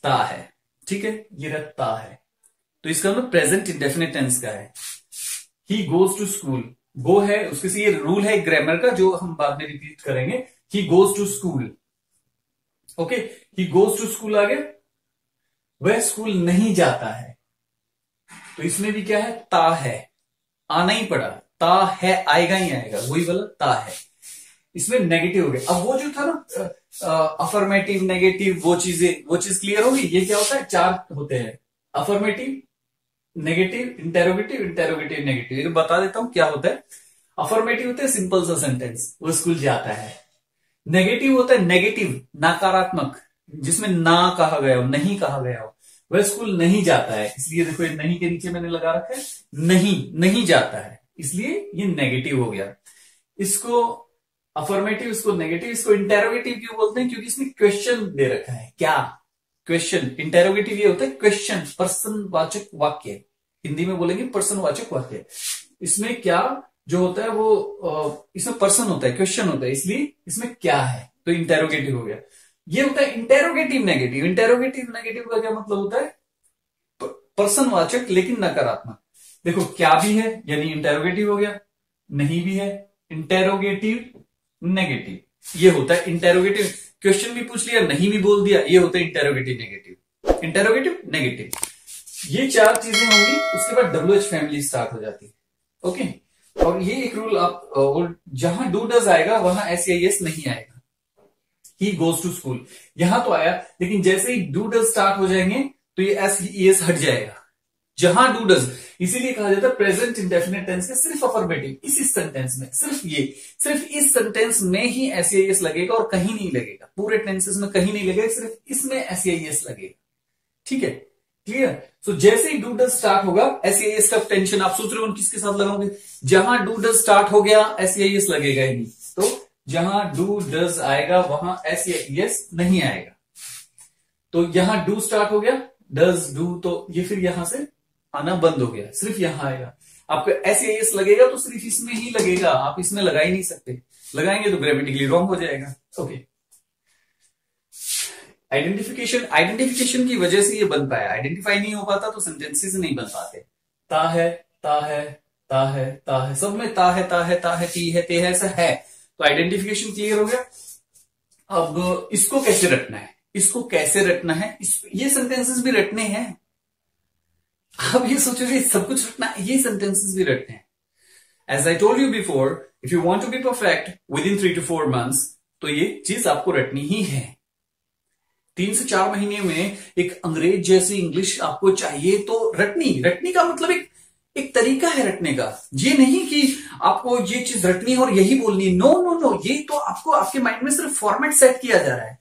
ता है, ठीक है, ये रहता है, तो इसका मतलब प्रेजेंट इंडेफिनिट टेंस का है। ही गोज टू स्कूल, गो है उसके से, ये रूल है ग्रामर का जो हम बाद में रिपीट करेंगे। He goes to school, okay, he goes to school आ गया। वह स्कूल नहीं जाता है, तो इसमें भी क्या है, ता है, आना ही पड़ा, ता है आएगा ही आएगा, वही वाला ता है। इसमें नेगेटिव हो गया। अब वो जो था ना अफर्मेटिव, नेगेटिव, वो चीज क्लियर होगी। ये क्या होता है, 4 होते हैं, affirmative, negative, interrogative, interrogative, negative. ये बता देता हूं क्या होता है। अफर्मेटिव होता है सिंपल सा सेंटेंस, वो स्कूल जाता है। नेगेटिव होता है नेगेटिव, नकारात्मक, जिसमें ना कहा गया हो, नहीं कहा गया हो, वह स्कूल नहीं जाता है, इसलिए देखो ये नहीं के नीचे मैंने लगा रखा है, नहीं जाता है, इसलिए ये नेगेटिव हो गया। इसको अफर्मेटिव, इसको नेगेटिव, इसको इंटेरोगेटिव क्यों बोलते हैं? क्योंकि इसमें क्वेश्चन दे रखा है, क्या क्वेश्चन। इंटेरोगेटिव ये होता है क्वेश्चन, पर्सनवाचक वाक्य, हिंदी में बोलेंगे पर्सनवाचक वाक्य। इसमें क्या जो होता है वो इसमें पर्सन होता है, क्वेश्चन होता है, इसलिए इसमें क्या है, तो इंटेरोगेटिव हो गया। ये होता है इंटेरोगेटिव नेगेटिव। इंटेरोगेटिव नेगेटिव का क्या मतलब होता है, पर्सनवाचक लेकिन नकारात्मक। देखो क्या भी है यानी इंटेरोगेटिव हो गया, नहीं भी है, इंटेरोगेटिव नेगेटिव, ये होता है इंटेरोगेटिव। क्वेश्चन भी पूछ लिया, नहीं भी बोल दिया, ये होता है इंटेरोगेटिव नेगेटिव, इंटेरोगेटिव नेगेटिव। ये चार चीजें होंगी, उसके बाद WH फैमिली स्टार्ट हो जाती है। ओके, और ये एक रूल आप जहां डू डज आएगा वहां SEIS नहीं आएगा। ही गोज टू स्कूल यहां तो आया, लेकिन जैसे ही डू डज स्टार्ट हो जाएंगे तो ये SES हट जाएगा। जहां डू डज, इसीलिए कहा जाता है प्रेजेंट इंडेफिनिट टेंस के सिर्फ अफर्मेटिव, इस सेंटेंस में सिर्फ इस सेंटेंस में ही SEIS लगेगा और कहीं नहीं लगेगा, पूरे टेंसेस में कहीं नहीं लगेगा, सिर्फ इसमें SEIS लगेगा। ठीक है, क्लियर। सो जैसे ही डू डज स्टार्ट होगा SEIS का टेंशन, आप सोच रहे हो किसके साथ लगाओगे, जहां डू डज स्टार्ट हो गया SEIS लगेगा ही नहीं, तो जहां डू डज आएगा वहां SEIS नहीं आएगा। तो यहां डू स्टार्ट हो गया, डज डू, तो ये फिर यहां से आना बंद हो गया, सिर्फ यहां आएगा। आपको SEIS लगेगा तो सिर्फ इसमें ही लगेगा, आप इसमें लगा ही नहीं सकते, लगाएंगे तो ग्रामेटिकली रॉन्ग हो जाएगा। ओके, आइडेंटिफिकेशन की वजह से ये बन पाया, आइडेंटिफाई नहीं हो पाता तो सेंटेंसेस नहीं बन पाते। ता है, ता है, ता है, ता है, सब में ता है, ता है, ता है, ती है, ते है, ऐसा है, तो आइडेंटिफिकेशन क्लियर हो गया। अब इसको कैसे रटना है, इसको कैसे रटना है, ये सेंटेंसेस भी रटने हैं। अब ये सोचोगे सब कुछ रटना, ये सेंटेंसेस भी रटने हैं। As I told you before, if you want to be perfect within 3 to 4 months, तो ये चीज आपको रटनी ही है। 3 से 4 महीने में एक अंग्रेज जैसी इंग्लिश आपको चाहिए, तो रटनी का मतलब एक तरीका है रटने का। ये नहीं कि आपको ये चीज रटनी है और यही बोलनी है, नो नो नो, ये तो आपको आपके माइंड में सिर्फ फॉर्मेट सेट किया जा रहा है।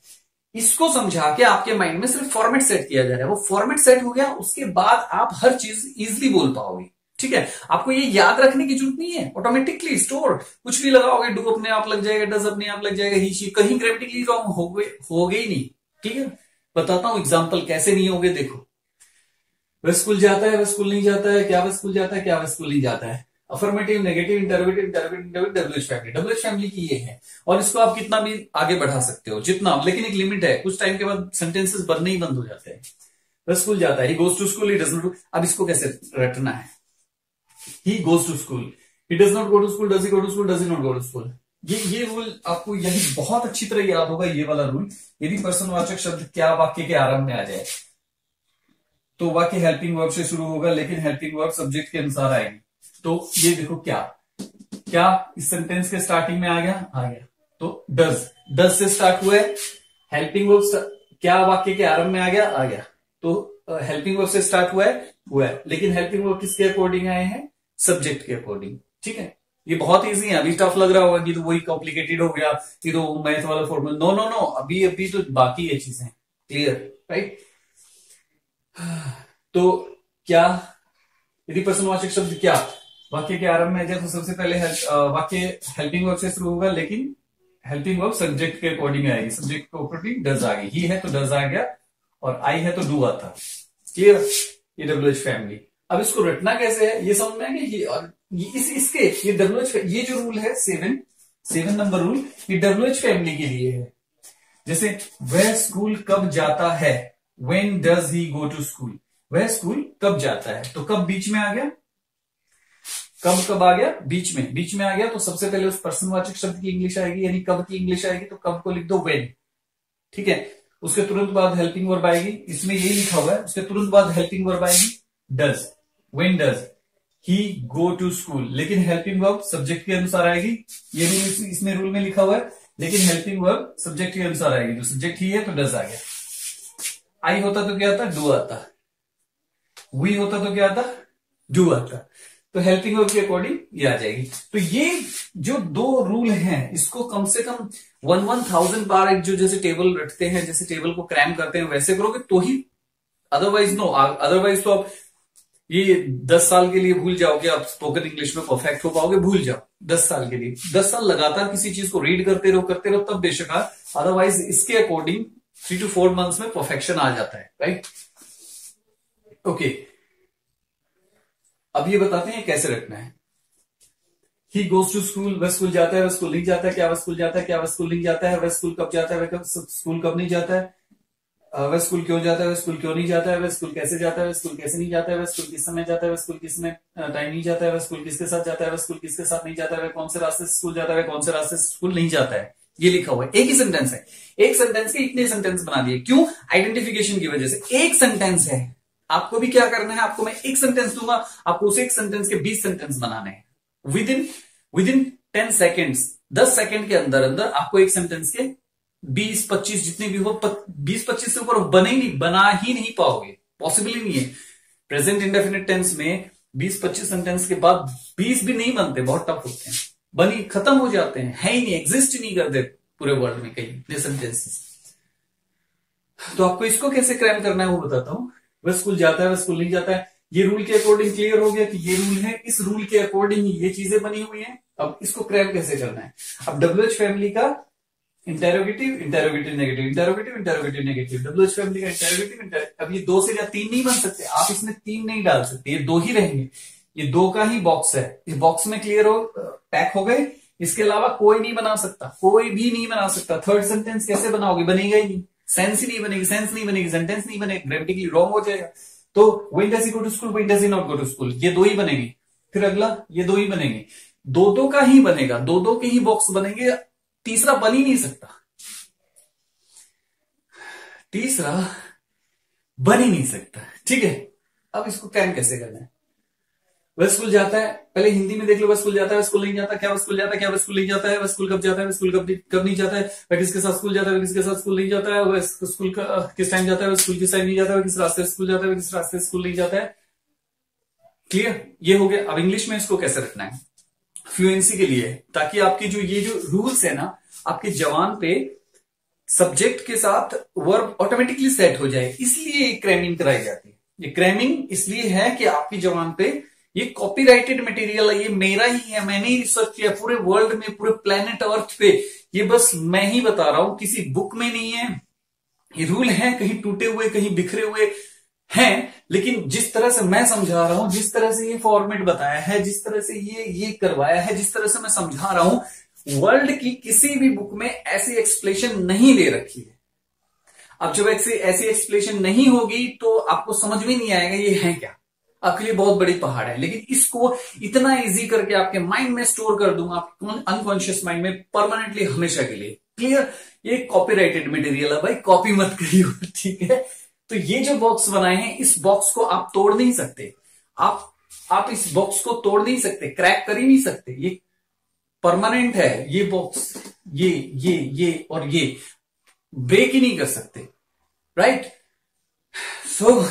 इसको समझा के आपके माइंड में सिर्फ फॉर्मेट सेट किया जा रहा है, वो फॉर्मेट सेट हो गया, उसके बाद आप हर चीज इजिली बोल पाओगे। ठीक है, आपको ये याद रखने की जरूरत नहीं है, ऑटोमेटिकली स्टोर, कुछ भी लगाओगे, डू अपने आप लग जाएगा, डज अपने आप लग जाएगा, ही कहीं ग्रामेटिकली रॉन्ग हो गई नहीं। क्लियर, बताता हूं एग्जाम्पल कैसे नहीं होगे। देखो, वह स्कूल जाता है, वह स्कूल नहीं जाता है, क्या वह स्कूल जाता है, क्या वह स्कूल नहीं जाता है। Affirmative, negative, interrogative, WH family, WH family की ये है। और इसको आप कितना भी आगे बढ़ा सकते हो, जितना, लेकिन एक लिमिट है, कुछ टाइम के बाद सेंटेंसेस बनने ही बंद हो जाते हैं। वह स्कूल जाता है, he goes to school, he does not. अब इसको कैसे रटना है, he goes to school, he does not go to school, does he go to school, does he not go to school. ये रूल आपको यही बहुत अच्छी तरह याद होगा, ये वाला रूल। यदि पर्सनवाचक शब्द क्या वाक्य के आरंभ में आ जाए तो वाक्य हेल्पिंग वर्ब से शुरू होगा, लेकिन हेल्पिंग वर्ब सब्जेक्ट के अनुसार आएगी। तो ये देखो, क्या इस सेंटेंस के स्टार्टिंग में आ गया, तो डज से स्टार्ट हुआ है, हेल्पिंग वर्ब क्या वाक्य के आरंभ में आ गया, तो हेल्पिंग वर्ब से स्टार्ट हुआ है, लेकिन हेल्पिंग वर्ब किसके अकॉर्डिंग आए हैं, सब्जेक्ट के अकॉर्डिंग। ठीक है, ये बहुत इजी है। अभी टफ लग रहा होगा कि तो वही कॉम्प्लिकेटेड हो गया, कि तो मैथ वाला फॉर्मूला, नो नो नो, अभी तो बाकी ये चीजें क्लियर, राइट। तो क्या, यदि प्रश्नवाचक शब्द क्या वाक्य के आरंभ में जाए तो सबसे पहले वाक्य हेल्पिंग वर्ब से शुरू होगा, लेकिन हेल्पिंग वर्ब सब्जेक्ट के अकॉर्डिंग आएगी, सब्जेक्ट के अकॉर्डिंग डज आ गई, ही है तो डज आ गया, और आई है तो डू आता। क्लियर, ये WH फैमिली। अब इसको रटना कैसे है ये समझ में आ गया। और इसके ये WH, ये जो रूल है 7 नंबर रूल, ये WH फैमिली के लिए है। जैसे वह स्कूल कब जाता है, when does he go to school, वह स्कूल कब जाता है, तो कब बीच में आ गया, कब आ गया, बीच में आ गया, तो सबसे पहले उस पर्सनवाचक शब्द की इंग्लिश आएगी, यानी कब की इंग्लिश आएगी, तो कब को लिख दो when। ठीक है, उसके तुरंत बाद हेल्पिंग वर्ब आएगी, इसमें यही लिखा हुआ है, उसके तुरंत बाद हेल्पिंग वर्ब आएगी does, when does he go to school, लेकिन हेल्पिंग वर्ब सब्जेक्ट के अनुसार आएगी, ये रूल इसमें रूल में लिखा हुआ है, लेकिन हेल्पिंग वर्ब सब्जेक्ट के अनुसार आएगी, तो सब्जेक्ट ही है तो डज आ गया। आई होता तो क्या आता, डू आता, वी होता तो क्या आता, डू आता, तो हेल्पिंग वर्ब के अकॉर्डिंग ये आ जाएगी। तो ये जो 2 रूल हैं, इसको कम से कम 1000 बार एक जो जैसे टेबल रटते हैं, जैसे टेबल को क्रैम करते हैं, वैसे करोगे तो ही, अदरवाइज नो, अदरवाइज तो आप ये 10 साल के लिए भूल जाओगे, आप स्पोकन इंग्लिश में परफेक्ट हो पाओगे, भूल जाओ 10 साल के लिए। 10 साल लगातार किसी चीज को रीड करते रहो तब बेशक, अदरवाइज इसके अकॉर्डिंग 3 to 4 months में परफेक्शन आ जाता है, राइट। ओके, अब ये बताते हैं कैसे रखना है। ही गोज टू स्कूल, वह स्कूल जाता है, वह स्कूल नहीं जाता है, क्या वह स्कूल जाता है, क्या वह स्कूल नहीं जाता है, वह स्कूल कब जाता है, वह स्कूल कब नहीं जाता है। वह स्कूल क्यों जाता है, वह स्कूल क्यों नहीं जाता है, वह स्कूल कैसे जाता है, वह स्कूल कैसे नहीं जाता है, वह स्कूल किस समय जाता है, वह स्कूल किस समय टाइम नहीं जाता है, वह स्कूल किसके साथ जाता है, वह स्कूल किसके साथ नहीं जाता है, वह कौन से रास्ते से स्कूल जाता है, वह कौन से रास्ते से स्कूल नहीं जाता है। ये लिखा हुआ है, एक ही सेंटेंस है। एक सेंटेंस के इतने सेंटेंस बना दिए, क्यों? आइडेंटिफिकेशन की वजह से। एक सेंटेंस है, आपको भी क्या करना है, आपको मैं एक सेंटेंस दूंगा, आपको उस एक सेंटेंस के 20 सेंटेंस बनाने हैं। विदिन 10 सेकेंड्स, 10 सेकेंड के अंदर अंदर आपको एक सेंटेंस के 20-25 जितने भी हो, 20-25 से ऊपर बना ही नहीं पाओगे, पॉसिबल ही नहीं है। प्रेजेंट इंडेफिनिट टेंस में 20-25 सेंटेंस के बाद 20 भी नहीं बनते, बहुत टफ होते हैं, बनी खत्म हो जाते हैं, है ही नहीं, एग्जिस्ट ही नहीं करते पूरे वर्ल्ड में कहीं सेंटेंसेस। तो आपको इसको कैसे क्रैम करना है वो बताता हूं। वह स्कूल जाता है, वह स्कूल नहीं जाता है, ये रूल के अकॉर्डिंग क्लियर हो गया कि ये रूल है, इस रूल के अकॉर्डिंग ये चीजें बनी हुई हैं। अब इसको क्रैम कैसे करना है। अब WH फैमिली का interrogative, interrogative negative, interrogative, interrogative negative, WH family का इंटेरोगेटिव, अब ये 2 से या 3 नहीं बन सकते, आप इसमें 3 नहीं डाल सकते, ये 2 ही रहेंगे, ये 2 का ही बॉक्स है। इस बॉक्स में क्लियर हो, पैक हो गए, इसके अलावा कोई नहीं बना सकता, कोई भी नहीं बना सकता। थर्ड सेंटेंस कैसे बनाओगे, बनेगा ही नहीं, सेंस ही नहीं बनेगी, सेंस नहीं बनेगी, सेंटेंस नहीं बनेगा, ग्रामेटिकली रॉन्ग हो जाएगा। तो when does he go to school, when does he not go to school, ये 2 ही बनेंगे। फिर अगला, ये 2 ही बनेंगे, 2-2 का ही बनेगा, 2-2 के ही बॉक्स बनेंगे, तीसरा बन ही नहीं सकता, तीसरा बन ही नहीं सकता। ठीक है, अब इसको क्रैम कैसे करना है। वह स्कूल जाता है, पहले हिंदी में देख लो, वह स्कूल जाता है, वह स्कूल नहीं जाता, क्या वह स्कूल जाता है, क्या वह स्कूल नहीं जाता है, वह स्कूल कब जाता है, वह स्कूल कब नहीं जाता है, वह किसके साथ स्कूल जाता है, वह किसके साथ स्कूल नहीं जाता है, वह स्कूल किस टाइम जाता है, वह स्कूल किस टाइम नहीं जाता है, वह किस रास्ते से स्कूल जाता है, वह किस रास्ते से स्कूल नहीं जाता है। क्लियर, ये हो गया। अब इंग्लिश में इसको कैसे रखना है फ्लुएंसी के लिए, ताकि आपकी ये जो रूल्स है ना, आपके जवान पे सब्जेक्ट के साथ वर्ब ऑटोमेटिकली सेट हो जाए, इसलिए क्रैमिंग कराई जाती है। ये क्रैमिंग इसलिए है कि आपकी जवान पे ये कॉपीराइटेड मटेरियल है, ये मेरा ही है, मैंने ही रिसर्च किया पूरे वर्ल्ड में, पूरे प्लेनेट अर्थ पे, ये बस मैं ही बता रहा हूं, किसी बुक में नहीं है। ये रूल है कहीं टूटे हुए, कहीं बिखरे हुए हैं, लेकिन जिस तरह से मैं समझा रहा हूं, जिस तरह से ये फॉर्मेट बताया है, जिस तरह से ये करवाया है, जिस तरह से मैं समझा रहा हूं, वर्ल्ड की किसी भी बुक में ऐसी एक्सप्लेनेशन नहीं दे रखी है। अब जब ऐसी एक्सप्लेनेशन नहीं होगी तो आपको समझ में नहीं आएगा ये है क्या, आपके लिए बहुत बड़ी पहाड़ है। लेकिन इसको इतना इजी करके आपके माइंड में स्टोर कर दूंगा, आपके अनकॉन्शियस माइंड में परमानेंटली, हमेशा के लिए। क्लियर, ये कॉपीराइटेड मटेरियल है भाई, कॉपी मत करिए, ठीक है। तो ये जो बॉक्स बनाए हैं, इस बॉक्स को आप तोड़ नहीं सकते, आप इस बॉक्स को तोड़ नहीं सकते, क्रैक कर ही नहीं सकते, ये परमानेंट है। ये बॉक्स, ये और ये ब्रेक ही नहीं कर सकते, राइट। सो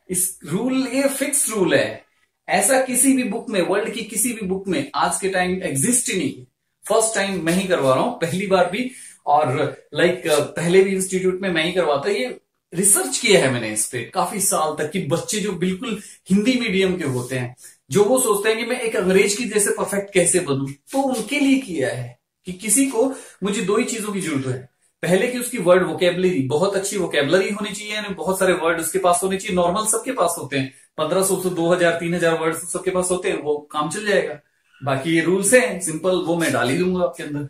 इस रूल, ये फिक्स रूल है, ऐसा किसी भी बुक में, वर्ल्ड की किसी भी बुक में आज के टाइम एग्जिस्ट ही नहीं। फर्स्ट टाइम मैं ही करवा रहा हूं, पहली बार भी, और पहले भी इंस्टीट्यूट में मैं ही करवाता। ये रिसर्च किया है मैंने इस पे काफी साल तक, कि बच्चे जो बिल्कुल हिंदी मीडियम के होते हैं, जो वो सोचते हैं कि मैं एक अंग्रेज की जैसे परफेक्ट कैसे बनूं, तो उनके लिए किया है कि किसी को, मुझे 2 ही चीजों की जरूरत है। पहले कि उसकी वर्ड वोकेबलरी, बहुत अच्छी वोकेबलरी होनी चाहिए, यानी बहुत सारे वर्ड उसके पास होने चाहिए। नॉर्मल सबके पास होते हैं, 1500 से 2000 3000 वर्ड सबके पास होते हैं, वो काम चल जाएगा। बाकी ये रूल्स हैं सिंपल, वो मैं डाल ही दूंगा आपके अंदर।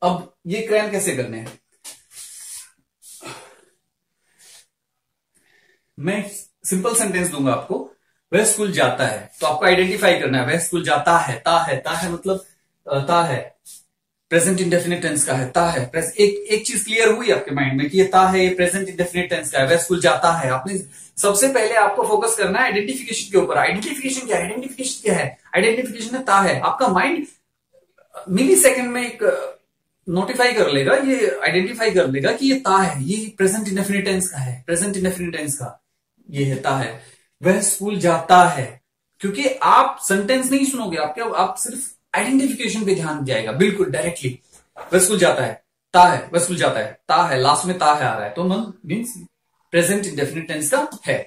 अब ये क्रैम कैसे करने हैं, मैं सिंपल सेंटेंस दूंगा आपको। वह स्कूल जाता है, तो आपको आइडेंटिफाई करना है, वह स्कूल जाता है, ता है मतलब ता है, प्रेजेंट इंडेफिनिट टेंस का है, ता है। एक चीज क्लियर हुई आपके माइंड में कि ये ता है, ये प्रेजेंट इंडेफिनिट टेंस का है, वह स्कूल जाता है। आपने सबसे पहले आपको फोकस करना है आइडेंटिफिकेशन के ऊपर। आइडेंटिफिकेशन क्या है, आइडेंटिफिकेशन क्या है, आइडेंटिफिकेशन है ता है। आपका माइंड मिली सेकेंड में एक नोटिफाई कर लेगा, ये आइडेंटिफाई कर लेगा कि ये ता है, ये प्रेजेंट इंडेफिनिट टेंस का है, प्रेजेंट इंडेफिनिट टेंस का ये है, ता है। वह स्कूल जाता है, क्योंकि आप सेंटेंस नहीं सुनोगे, आप सिर्फ आइडेंटिफिकेशन पे ध्यान जाएगा, बिल्कुल डायरेक्टली। वह स्कूल जाता है, ता है, वह स्कूल जाता है, ता है, लास्ट में ता है आ रहा है, तो मीन्स प्रेजेंट इंडेफिनिट टेंस का है।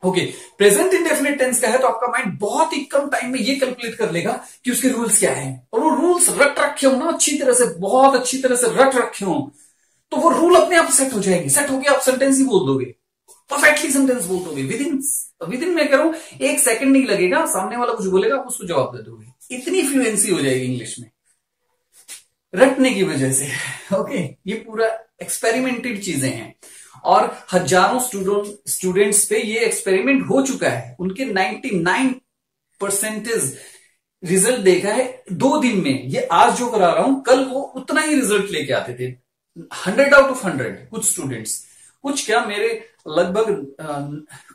ओके, प्रेजेंट इंडेफिनिट टेंस का है, तो आपका माइंड बहुत ही कम टाइम में ये कैलकुलेट कर लेगा कि उसके रूल्स क्या हैं, और वो रूल्स रट रखे हो ना अच्छी तरह से, बहुत अच्छी तरह से रट रखे हो, तो वो रूल अपने आप सेट हो जाएंगे। सेट होके आप सेंटेंस ही बोल दोगे, परफेक्टली सेंटेंस बोल दोगे। विदिन मैं करूं 1 सेकंड नहीं लगेगा, सामने वाला कुछ बोलेगा आप उसको जवाब दे दोगे। इतनी फ्लुएंसी हो जाएगी इंग्लिश में रटने की वजह से। ओके, ये पूरा एक्सपेरिमेंटेड चीजें हैं। और हजारों स्टूडेंट्स पे ये एक्सपेरिमेंट हो चुका है, उनके 99% रिजल्ट देखा है 2 दिन में। ये आज जो करा रहा हूं, कल वो उतना ही रिजल्ट लेके आते थे, 100 आउट ऑफ 100 कुछ स्टूडेंट्स, कुछ क्या मेरे लगभग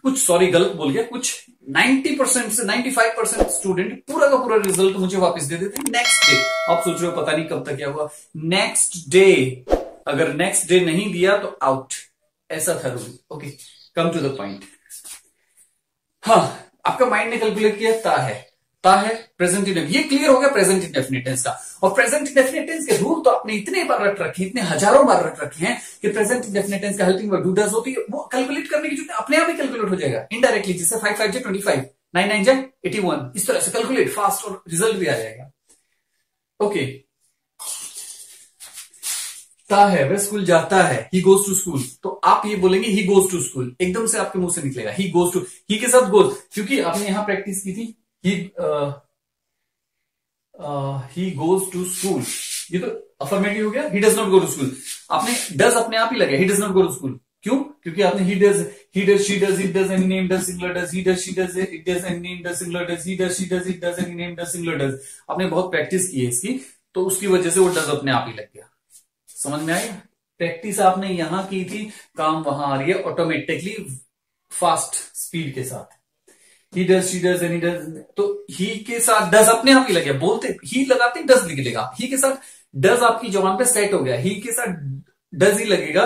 कुछ, सॉरी गलत बोल गया, कुछ 90% से 95% स्टूडेंट पूरा का पूरा रिजल्ट मुझे वापस दे देते नेक्स्ट डे। आप सोच रहे हो पता नहीं कब तक क्या हुआ, नेक्स्ट डे, अगर नेक्स्ट डे नहीं दिया तो आउट, ऐसा था रूल। Okay, come to the point. हाँ, आपका माइंड ने कैलकुलेट किया, ता है प्रेजेंट इंडेफिनिट, ये क्लियर हो गया प्रेजेंट इंडेफिनिट टेंस का। और प्रेजेंट इंडेफिनिट टेंस के रूल तो आपने इतने बार रट रखे, इतने हजारों बार रट रखे हैं कि प्रेजेंट इंडेफिनिट टेंस का हेल्पिंग वर्ब डू डज होती है, वो कैलकुलेट करने की जरूरत अपने आप ही कैलकुलेट हो जाएगा इनडायरेक्टली, जिससे 5 5 जा 25, 9 9 जा 81, इस तरह से कैलकुलेट फास्ट और रिजल्ट भी आ जाएगा। ओके, है वह स्कूल जाता है, ही गोज टू स्कूल, तो आप ये बोलेंगे ही गोज टू स्कूल, एकदम से आपके मुंह से निकलेगा ही गोज टू, ही के साथ गोज, क्योंकि आपने यहां प्रैक्टिस की थी ही गोज टू स्कूल, ये तो अफर्मेटिव हो गया। He does not go to school, आपने डज अपने आप ही लगे, he does not go to school, क्यों? क्योंकि आपने he does, she does, it does, any name does, singular does, he does, she does, it does, any name does, singular does, he does, she does, it does, any name does, singular does. आपने बहुत practice की है इसकी, तो उसकी वजह से वो डज अपने आप ही लग गया। समझ में आया? प्रैक्टिस आपने यहां की थी, काम वहां आ रही है ऑटोमेटिकली फास्ट स्पीड के साथ। ही does, she does, any does, तो ही के साथ डज अपने आप ही लग गया, बोलते ही लगाते डज निकलेगा, ही के साथ डज आपकी जबान पे सेट हो गया, ही के साथ डज ही लगेगा,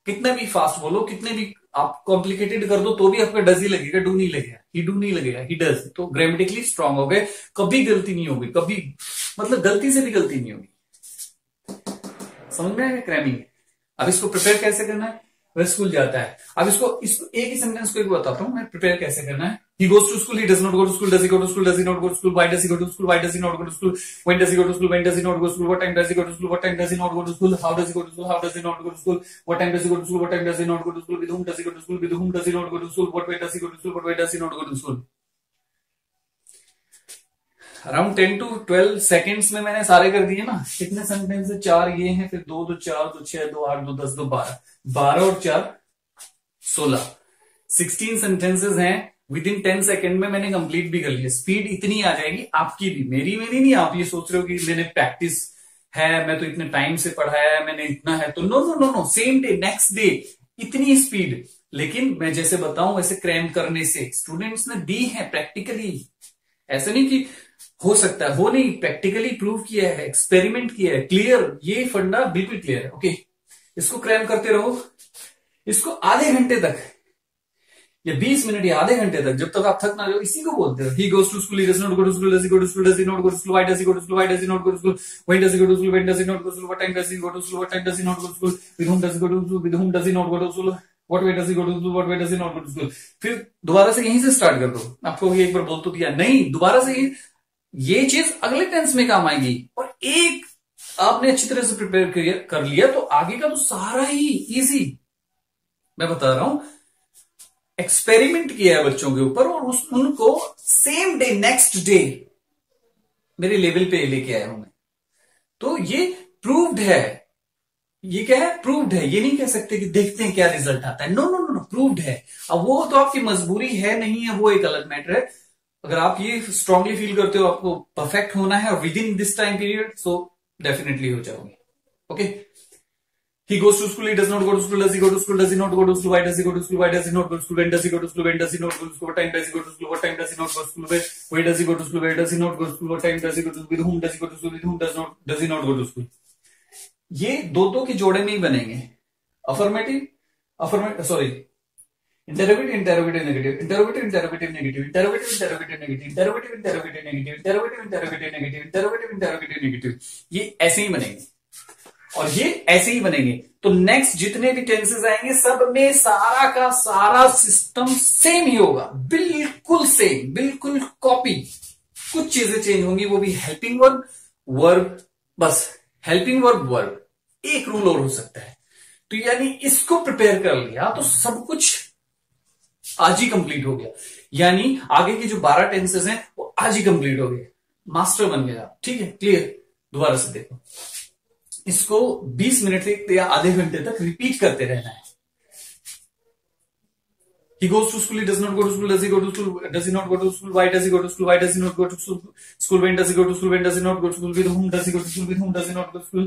कितने भी फास्ट बोलो, कितने भी आप कॉम्प्लिकेटेड कर दो तो भी आपका डज ही लगेगा, डू नहीं लगेगा, ही डू नहीं लगेगा, ही डज। तो ग्रामेटिकली स्ट्रांग हो गए, कभी गलती नहीं होगी, कभी मतलब गलती से भी गलती नहीं होगी। समझ में आएगा क्रैमिंग? अब इसको प्रिपेयर कैसे करना है? वह स्कूल जाता है, अब इसको एक ही सेंटेंस को एक बताता हूं मैं, प्रिपेयर कैसे करना है। He goes to school, he does not go to school, does he go to school, does he not go to school, why does he go to school, why does he not go to school, when does he go to school, when does he not go to school, what time does he go to school, what time does he not go to school, how does he go to school, how does he not go to school, what time does he go to school, what time does he not go to school, with whom does he go to school, with whom does he not go to school, what way does he go to school, what way does he not go to school. Around 10 to 12 seconds में मैंने सारे कर दिए ना। कितने sentence है? 4 ये हैं, फिर 2 2 4 2 6 2 8 2 10 2 12, 12 और 4 16, 16 सेंटेंसेस हैं। विद इन 10 सेकेंड में मैंने कंप्लीट भी कर लिया। स्पीड इतनी आ जाएगी आपकी भी, मेरी नहीं। आप ये सोच रहे हो कि मैंने प्रैक्टिस है, मैं तो इतने टाइम से पढ़ाया है, मैंने इतना है, तो no no no no, same day next day इतनी स्पीड। लेकिन मैं जैसे बताऊं वैसे क्रैम करने से स्टूडेंट्स ने दी है प्रैक्टिकली, ऐसे नहीं कि हो सकता है, हो नहीं, प्रैक्टिकली प्रूव किया है, एक्सपेरिमेंट किया है, क्लियर, ये फंडा बिल्कुल क्लियर है। ओके, इसको क्रैम करते रहो, इसको आधे घंटे तक या 20 मिनट या आधे घंटे तक, जब तक आप थक ना जाओ, इसी को बोलते हो। He goes to school, he does not go to school, does he go to school, does he not go to school, why does he go to school, why does he not go to school, when does he go to school, when does he not go to school, what time does he go to school, what time does he not go to school, with whom does he go to school, with whom does he not go to school, what way does he go to school, what way does he not go to school. फिर दोबारा से यहीं से start कर दो। आपको एक बार बोल तो दिया नहीं, दोबारा से ये चीज अगले टेंस में काम आएगी। और एक आपने अच्छी तरह से प्रिपेयर कर लिया तो आगे का तो सारा ही इजी। मैं बता रहा हूं, एक्सपेरिमेंट किया है बच्चों के ऊपर और उनको सेम डे नेक्स्ट डे मेरे लेवल पे लेके आया हूं मैं। तो ये प्रूव्ड है। ये क्या है? प्रूव्ड है। ये नहीं कह सकते कि देखते हैं क्या रिजल्ट आता है। No no no no, proved है। अब वो तो आपकी मजबूरी है नहीं है, वो एक अलग मैटर है। अगर आप ये स्ट्रांगली फील करते हो आपको परफेक्ट होना है with in this time period, so definitely हो जाओगे। Okay, he goes to school, he does not go to school, does he go to school, does he not go to school, why does he go to school, why does he not go to school, when does he go to school, when does he not go to school, what time does he go to school, what time does he not go to school, where does he go to school, where does he not go to school, what time does he go to school, with whom does he go to school, with whom does he not go to school। ये दो के जोड़े में ही बनेंगे। Affirmative sorry, interrogative interrogative negative, interrogative interrogative negative, interrogative interrogative negative, interrogative interrogative negative, interrogative interrogative negative, interrogative interrogative negative, ये ऐसे ही बनेंगे और ये ऐसे ही बनेंगे। तो नेक्स्ट जितने भी टेंसेस आएंगे सब में सारा का सारा सिस्टम सेम ही होगा, बिल्कुल सेम, बिल्कुल कॉपी। कुछ चीजें चेंज होंगी, वो भी हेल्पिंग वर्ब, वर्ब, बस हेल्पिंग वर्ब, वर्ब। एक रूल और हो सकता है। तो यानी इसको प्रिपेयर कर लिया तो सब कुछ आज ही कंप्लीट हो गया। यानी आगे के जो 12 टेंसेस हैं वो आज ही कंप्लीट हो गए, मास्टर बन गया। ठीक है, क्लियर? दोबारा से देखो, इसको 20 मिनट तक या आधे घंटे तक रिपीट करते रहना है। He goes to school, he does not go to school, does he go to school, does he not go to school, why does he go to school, why does he not go to school, when does he go to school, when does he not go to school, with whom does he go to school, with whom does he not go to school,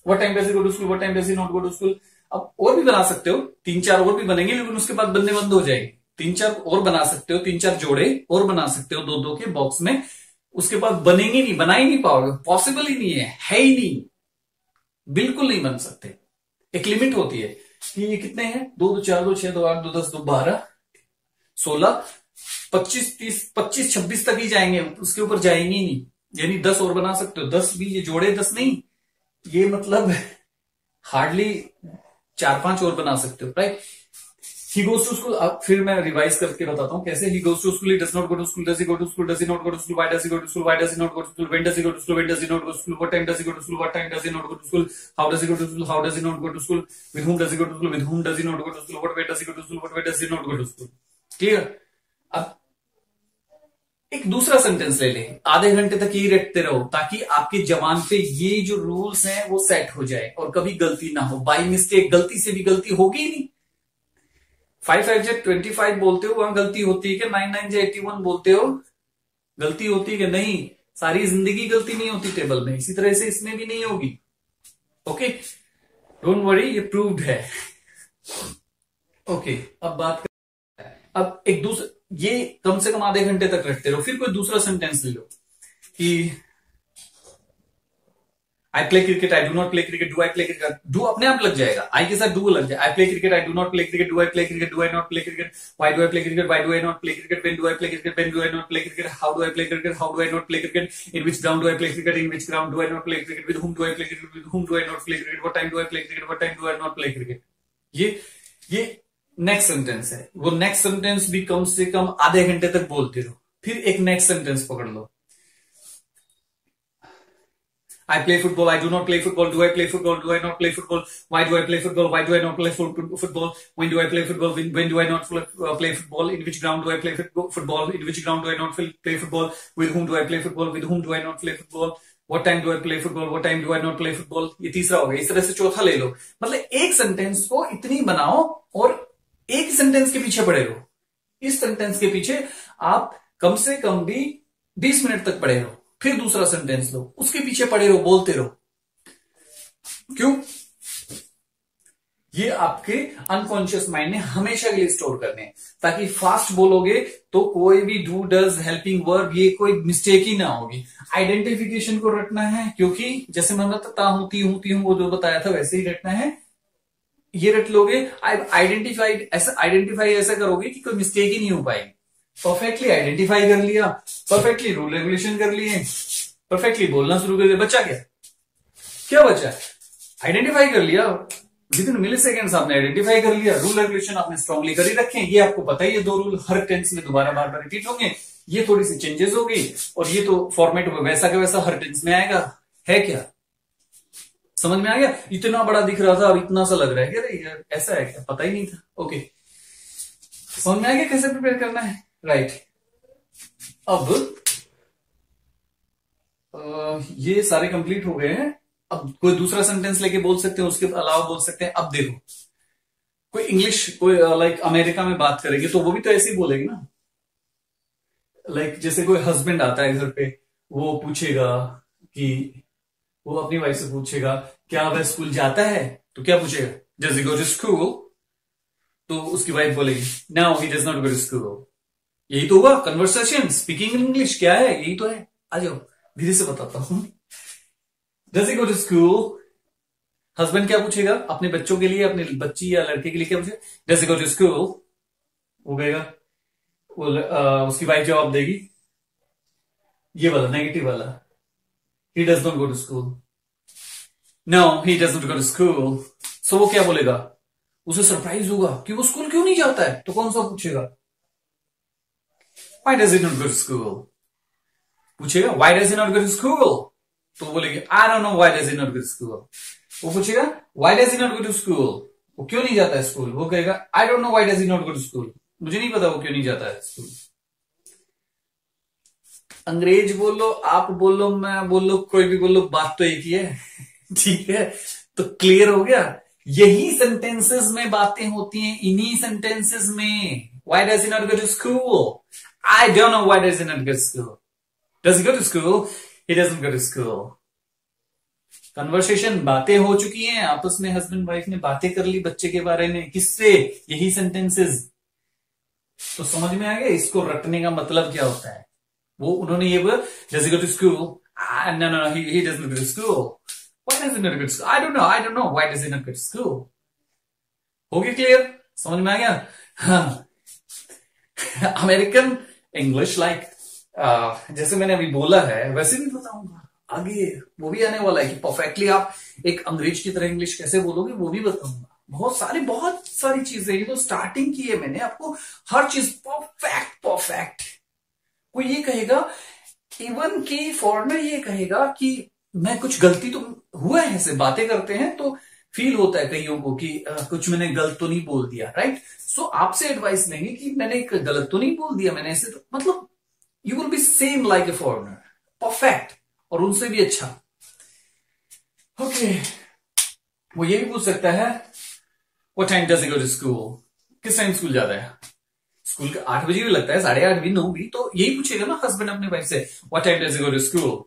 what time does he go to school, what time does he not go to school. अब और भी बना सकते हो, 3-4 और भी बनेंगे, लेकिन उसके बाद बनने बंद हो जाएंगे. 3-4 और बना सकते हो, 3-4 जोड़े और बना सकते हो 2-2 के बॉक्स में. उसके बाद बनेंगे नहीं, बना ही नहीं पाओगे, पॉसिबल ही नहीं है ही नहीं, बिल्कुल नहीं बन सकते. एक लिमिट होती है कि ये कितने हैं, 2 2 4 2 6 2 8 2 10 2 12 16 25 30 25 26 तक ही जाएंगे, उसके ऊपर जाएंगे ही नहीं. यानी 10 और बना सकते हो, 10 भी ये जोड़े 10 नहीं, ये मतलब हार्डली 4-5 और बना सकते हो, right. He goes to school. अब फिर मैं रिवाइज करके बताता हूँ कैसे. He goes to school, he does not go to school, does he go to school, does he not go to school, why does he go to school, why does he not go to school, when does he go to school, when does he not go to school, what time does he go to school, what time does he not go to school, how does he go to school, how does he not go to school, with whom does he go to school, with whom does he not go to school, what way does he go to school, what way does he not go to school. Clear. अब एक दूसरा sentence ले ले, आधे घंटे तक ये रटते रहो ताकि आपके जबान पे ये जो रूल्स हैं वो सेट हो जाए और कभी गलती ना हो. बाई मिस्टेक गलती से भी गलती होगी ही नहीं. 5 5 जे 25 बोलते हो, वहां गलती होती है क्या? 9 9 जे 81 बोलते हो, गलती होती है कि नहीं? सारी जिंदगी गलती नहीं होती टेबल में, इसी तरह से इसमें भी नहीं होगी. ओके, डोंट वरी, ये प्रूव्ड है. ओके, अब बात कर, अब एक दूसरा, ये कम से कम आधे घंटे तक रखते रहो. फिर कोई दूसरा सेंटेंस ले लो कि I play cricket, I do not play cricket, do I play cricket. Do अपने आप लग जाएगा, आई के साथ डू लग जाए. I play cricket, I do not play cricket, do I play cricket, do I not play cricket, why do I play cricket, why do I not play cricket, when do I play cricket, when do I not play cricket, how do I play cricket, how do I not play cricket, in which ground do I play cricket, in which ground do I not play cricket, with whom do I play cricket, with whom do I not play cricket, what time do I play cricket, what time do I not play cricket. ये next sentence है. वो next sentence भी कम से कम आधे घंटे तक बोलते रहो. फिर एक नेक्स्ट सेंटेंस पकड़ लो. I play football, I do not play football, do I play football, do I not play football, why do I play football, why do I not play football, when do I play football, when do I not play football, in which ground do I play football, in which ground do I not play football, with whom do I play football, with whom do I not play football, what time do I play football, what time do I not play football. ये तीसरा हो गया. इस तरह से चौथा ले लो. मतलब एक सेंटेंस को इतनी बनाओ और एक सेंटेंस के पीछे पड़े रहो. इस सेंटेंस के पीछे आप कम से कम भी 20 मिनट तक पड़े रहो. फिर दूसरा सेंटेंस लो, उसके पीछे पड़े रहो, बोलते रहो. क्यों? ये आपके अनकॉन्शियस माइंड ने हमेशा के लिए स्टोर करने हैं, ताकि फास्ट बोलोगे तो कोई भी डू डज हेल्पिंग वर्ब ये कोई मिस्टेक ही ना होगी. आइडेंटिफिकेशन को रटना है, क्योंकि जैसे मैं बताता हूं ती हूं वो जो बताया था वैसे ही रटना है. ये रट लोगे, आइडेंटिफाई ऐसा करोगे कि कोई मिस्टेक ही नहीं हो पाएगी. परफेक्टली आइडेंटिफाई कर लिया, परफेक्टली रूल रेगुलेशन कर लिए, परफेक्टली बोलना शुरू कर दिया. बच्चा क्या बचा? आइडेंटिफाई कर लिया. विद इन मिली सेकेंड्स आपने आइडेंटिफाई कर लिया. रूल रेगुलेशन आपने स्ट्रांगली कर ही रखे. ये आपको पता ही है, 2 रूल हर टेंस में दोबारा बार बार रिपीट होंगे. ये थोड़ी सी चेंजेस हो गई और ये तो फॉर्मेट वैसा का वैसा हर टेंस में आएगा. है क्या? समझ में आ गया? इतना बड़ा दिख रहा था, अब इतना सा लग रहा है. क्या ऐसा है क्या? पता ही नहीं था. ओके, समझ में आ गया कैसे प्रिपेयर करना है, राइट. अब ये सारे कंप्लीट हो गए हैं. अब कोई दूसरा सेंटेंस लेके बोल सकते हैं, उसके अलावा बोल सकते हैं. अब देखो, कोई इंग्लिश, कोई लाइक अमेरिका में बात करेंगे तो वो भी तो ऐसे ही बोलेगी ना. लाइक जैसे कोई हस्बैंड आता है घर पे, वो पूछेगा कि वो अपनी वाइफ से पूछेगा क्या वह स्कूल जाता है, तो क्या पूछेगा? Does he go to school? तो उसकी वाइफ बोलेगी no he does not go to school. यही तो हुआ कन्वर्सेशन. स्पीकिंग इन इंग्लिश क्या है? यही तो है. आ जाओ धीरे से बताता हूं. Does he go to school? Husband क्या पूछेगा अपने बच्चों के लिए, अपनी बच्ची या लड़के के लिए क्या पूछेगा? Does he go to school? हो गएगा. उसकी वाइफ जवाब देगी ये वाला, नेगेटिव वाला, he does not go to school. No, he does not go to school. So वो क्या बोलेगा? उसे सरप्राइज होगा कि वो स्कूल क्यों नहीं जाता है. तो कौन सा पूछेगा? Why does he not go to school? पूछेगा why does he not go to school? तो बोलेगी I don't know why does he not go to school. वो पूछेगा why does he not go to school? वो क्यों नहीं जाता है स्कूल? वो कहेगा I don't know why does he not go to school. मुझे नहीं पता वो क्यों नहीं जाता है स्कूल. अंग्रेज बोलो, आप बोलो, मैं बोलो, कोई भी बोलो, बात तो एक ही है. ठीक है, तो क्लियर हो गया यही सेंटेंसेस में बातें होती हैं, इन्हीं सेंटेंसेस में। Why does he not go to school? I don't know why does he not go to school. Does he go to school? He doesn't go to school. Conversation, बातें हो चुकी हैं आपस में, हस्बैंड वाइफ ने बातें कर ली बच्चे के बारे में, किससे? यही सेंटेंसेस। तो समझ में आ गया इसको रटने का मतलब क्या होता है। वो उन्होंने ये बोला, does he go to school? No, he doesn't go to school. Why does he not go to school? I don't know. Why does he not go to school? हो गया क्लियर? समझ में आ गया? हाँ। अमेरिकन इंग्लिश लाइक जैसे मैंने अभी बोला है वैसे भी बताऊंगा आगे, वो भी आने वाला है कि परफेक्टली आप एक अंग्रेज की तरह इंग्लिश कैसे बोलोगे, वो भी बताऊंगा। बहुत सारी चीजें, ये तो स्टार्टिंग की है मैंने, आपको हर चीज परफेक्ट। कोई ये कहेगा, इवन कि फॉरेनर ये कहेगा कि मैं कुछ गलती तो हुआ है, ऐसे बातें करते हैं तो फील होता है कईयों को कि कुछ मैंने गलत तो नहीं बोल दिया, राइट। सो आपसे एडवाइस लेंगे कि मैंने गलत तो नहीं बोल दिया, मैंने ऐसे तो, मतलब you will be same like a foreigner, perfect, और उनसे भी अच्छा। ओके, वो ये भी पूछ सकता है, what time does he go to school? किस टाइम स्कूल जाता है? स्कूल का 8 बजे भी लगता है, 8:30 भी, 9 भी, तो यही पूछेगा ना हस्बैंड अपने वाइफ से, what time does he go to school?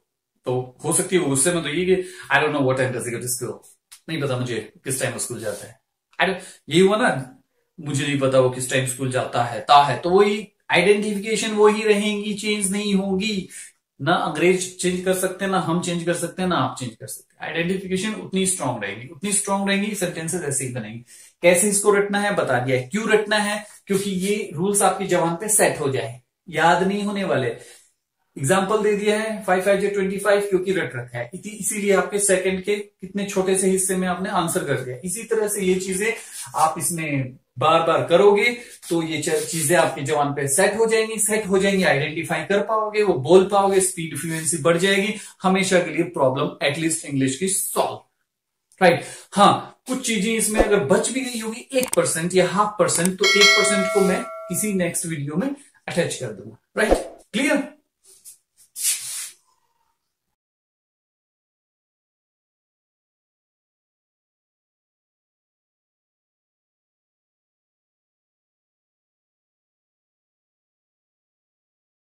तो हो सकती है गुस्से में तो ये कि I don't know what time does he go to school, नहीं पता मुझे किस टाइम वो स्कूल जाता है। यही हुआ ना, मुझे नहीं पता वो किस टाइम स्कूल जाता है, तो वही आइडेंटिफिकेशन वही रहेंगी, चेंज नहीं होगी। ना अंग्रेज चेंज कर सकते हैं, ना हम चेंज कर सकते हैं, ना आप चेंज कर सकते हैं। आइडेंटिफिकेशन उतनी स्ट्रांग रहेगी, सेंटेंसेस ऐसे ही बनेंगी। कैसे इसको रटना है बता दिया है। क्यों रटना है? क्योंकि ये रूल्स आपकी जबान पे सेट हो जाए, याद नहीं होने वाले। एग्जाम्पल दे दिया है 5 5 25, क्योंकि रट रखा है, इसीलिए आपके सेकंड के कितने छोटे से हिस्से में आपने आंसर कर दिया। इसी तरह से ये चीजें आप इसमें बार बार करोगे तो ये चीजें आपकी जबान पे सेट हो जाएंगी, आइडेंटिफाई कर पाओगे, वो बोल पाओगे, स्पीड फ्लुएंसी बढ़ जाएगी, हमेशा के लिए प्रॉब्लम एटलीस्ट इंग्लिश की सॉल्व, राइट। हाँ, कुछ चीजें इसमें अगर बच भी गई होगी 1% या 0.5%, तो 1% को मैं किसी नेक्स्ट वीडियो में अटैच कर दूंगा, राइट। क्लियर?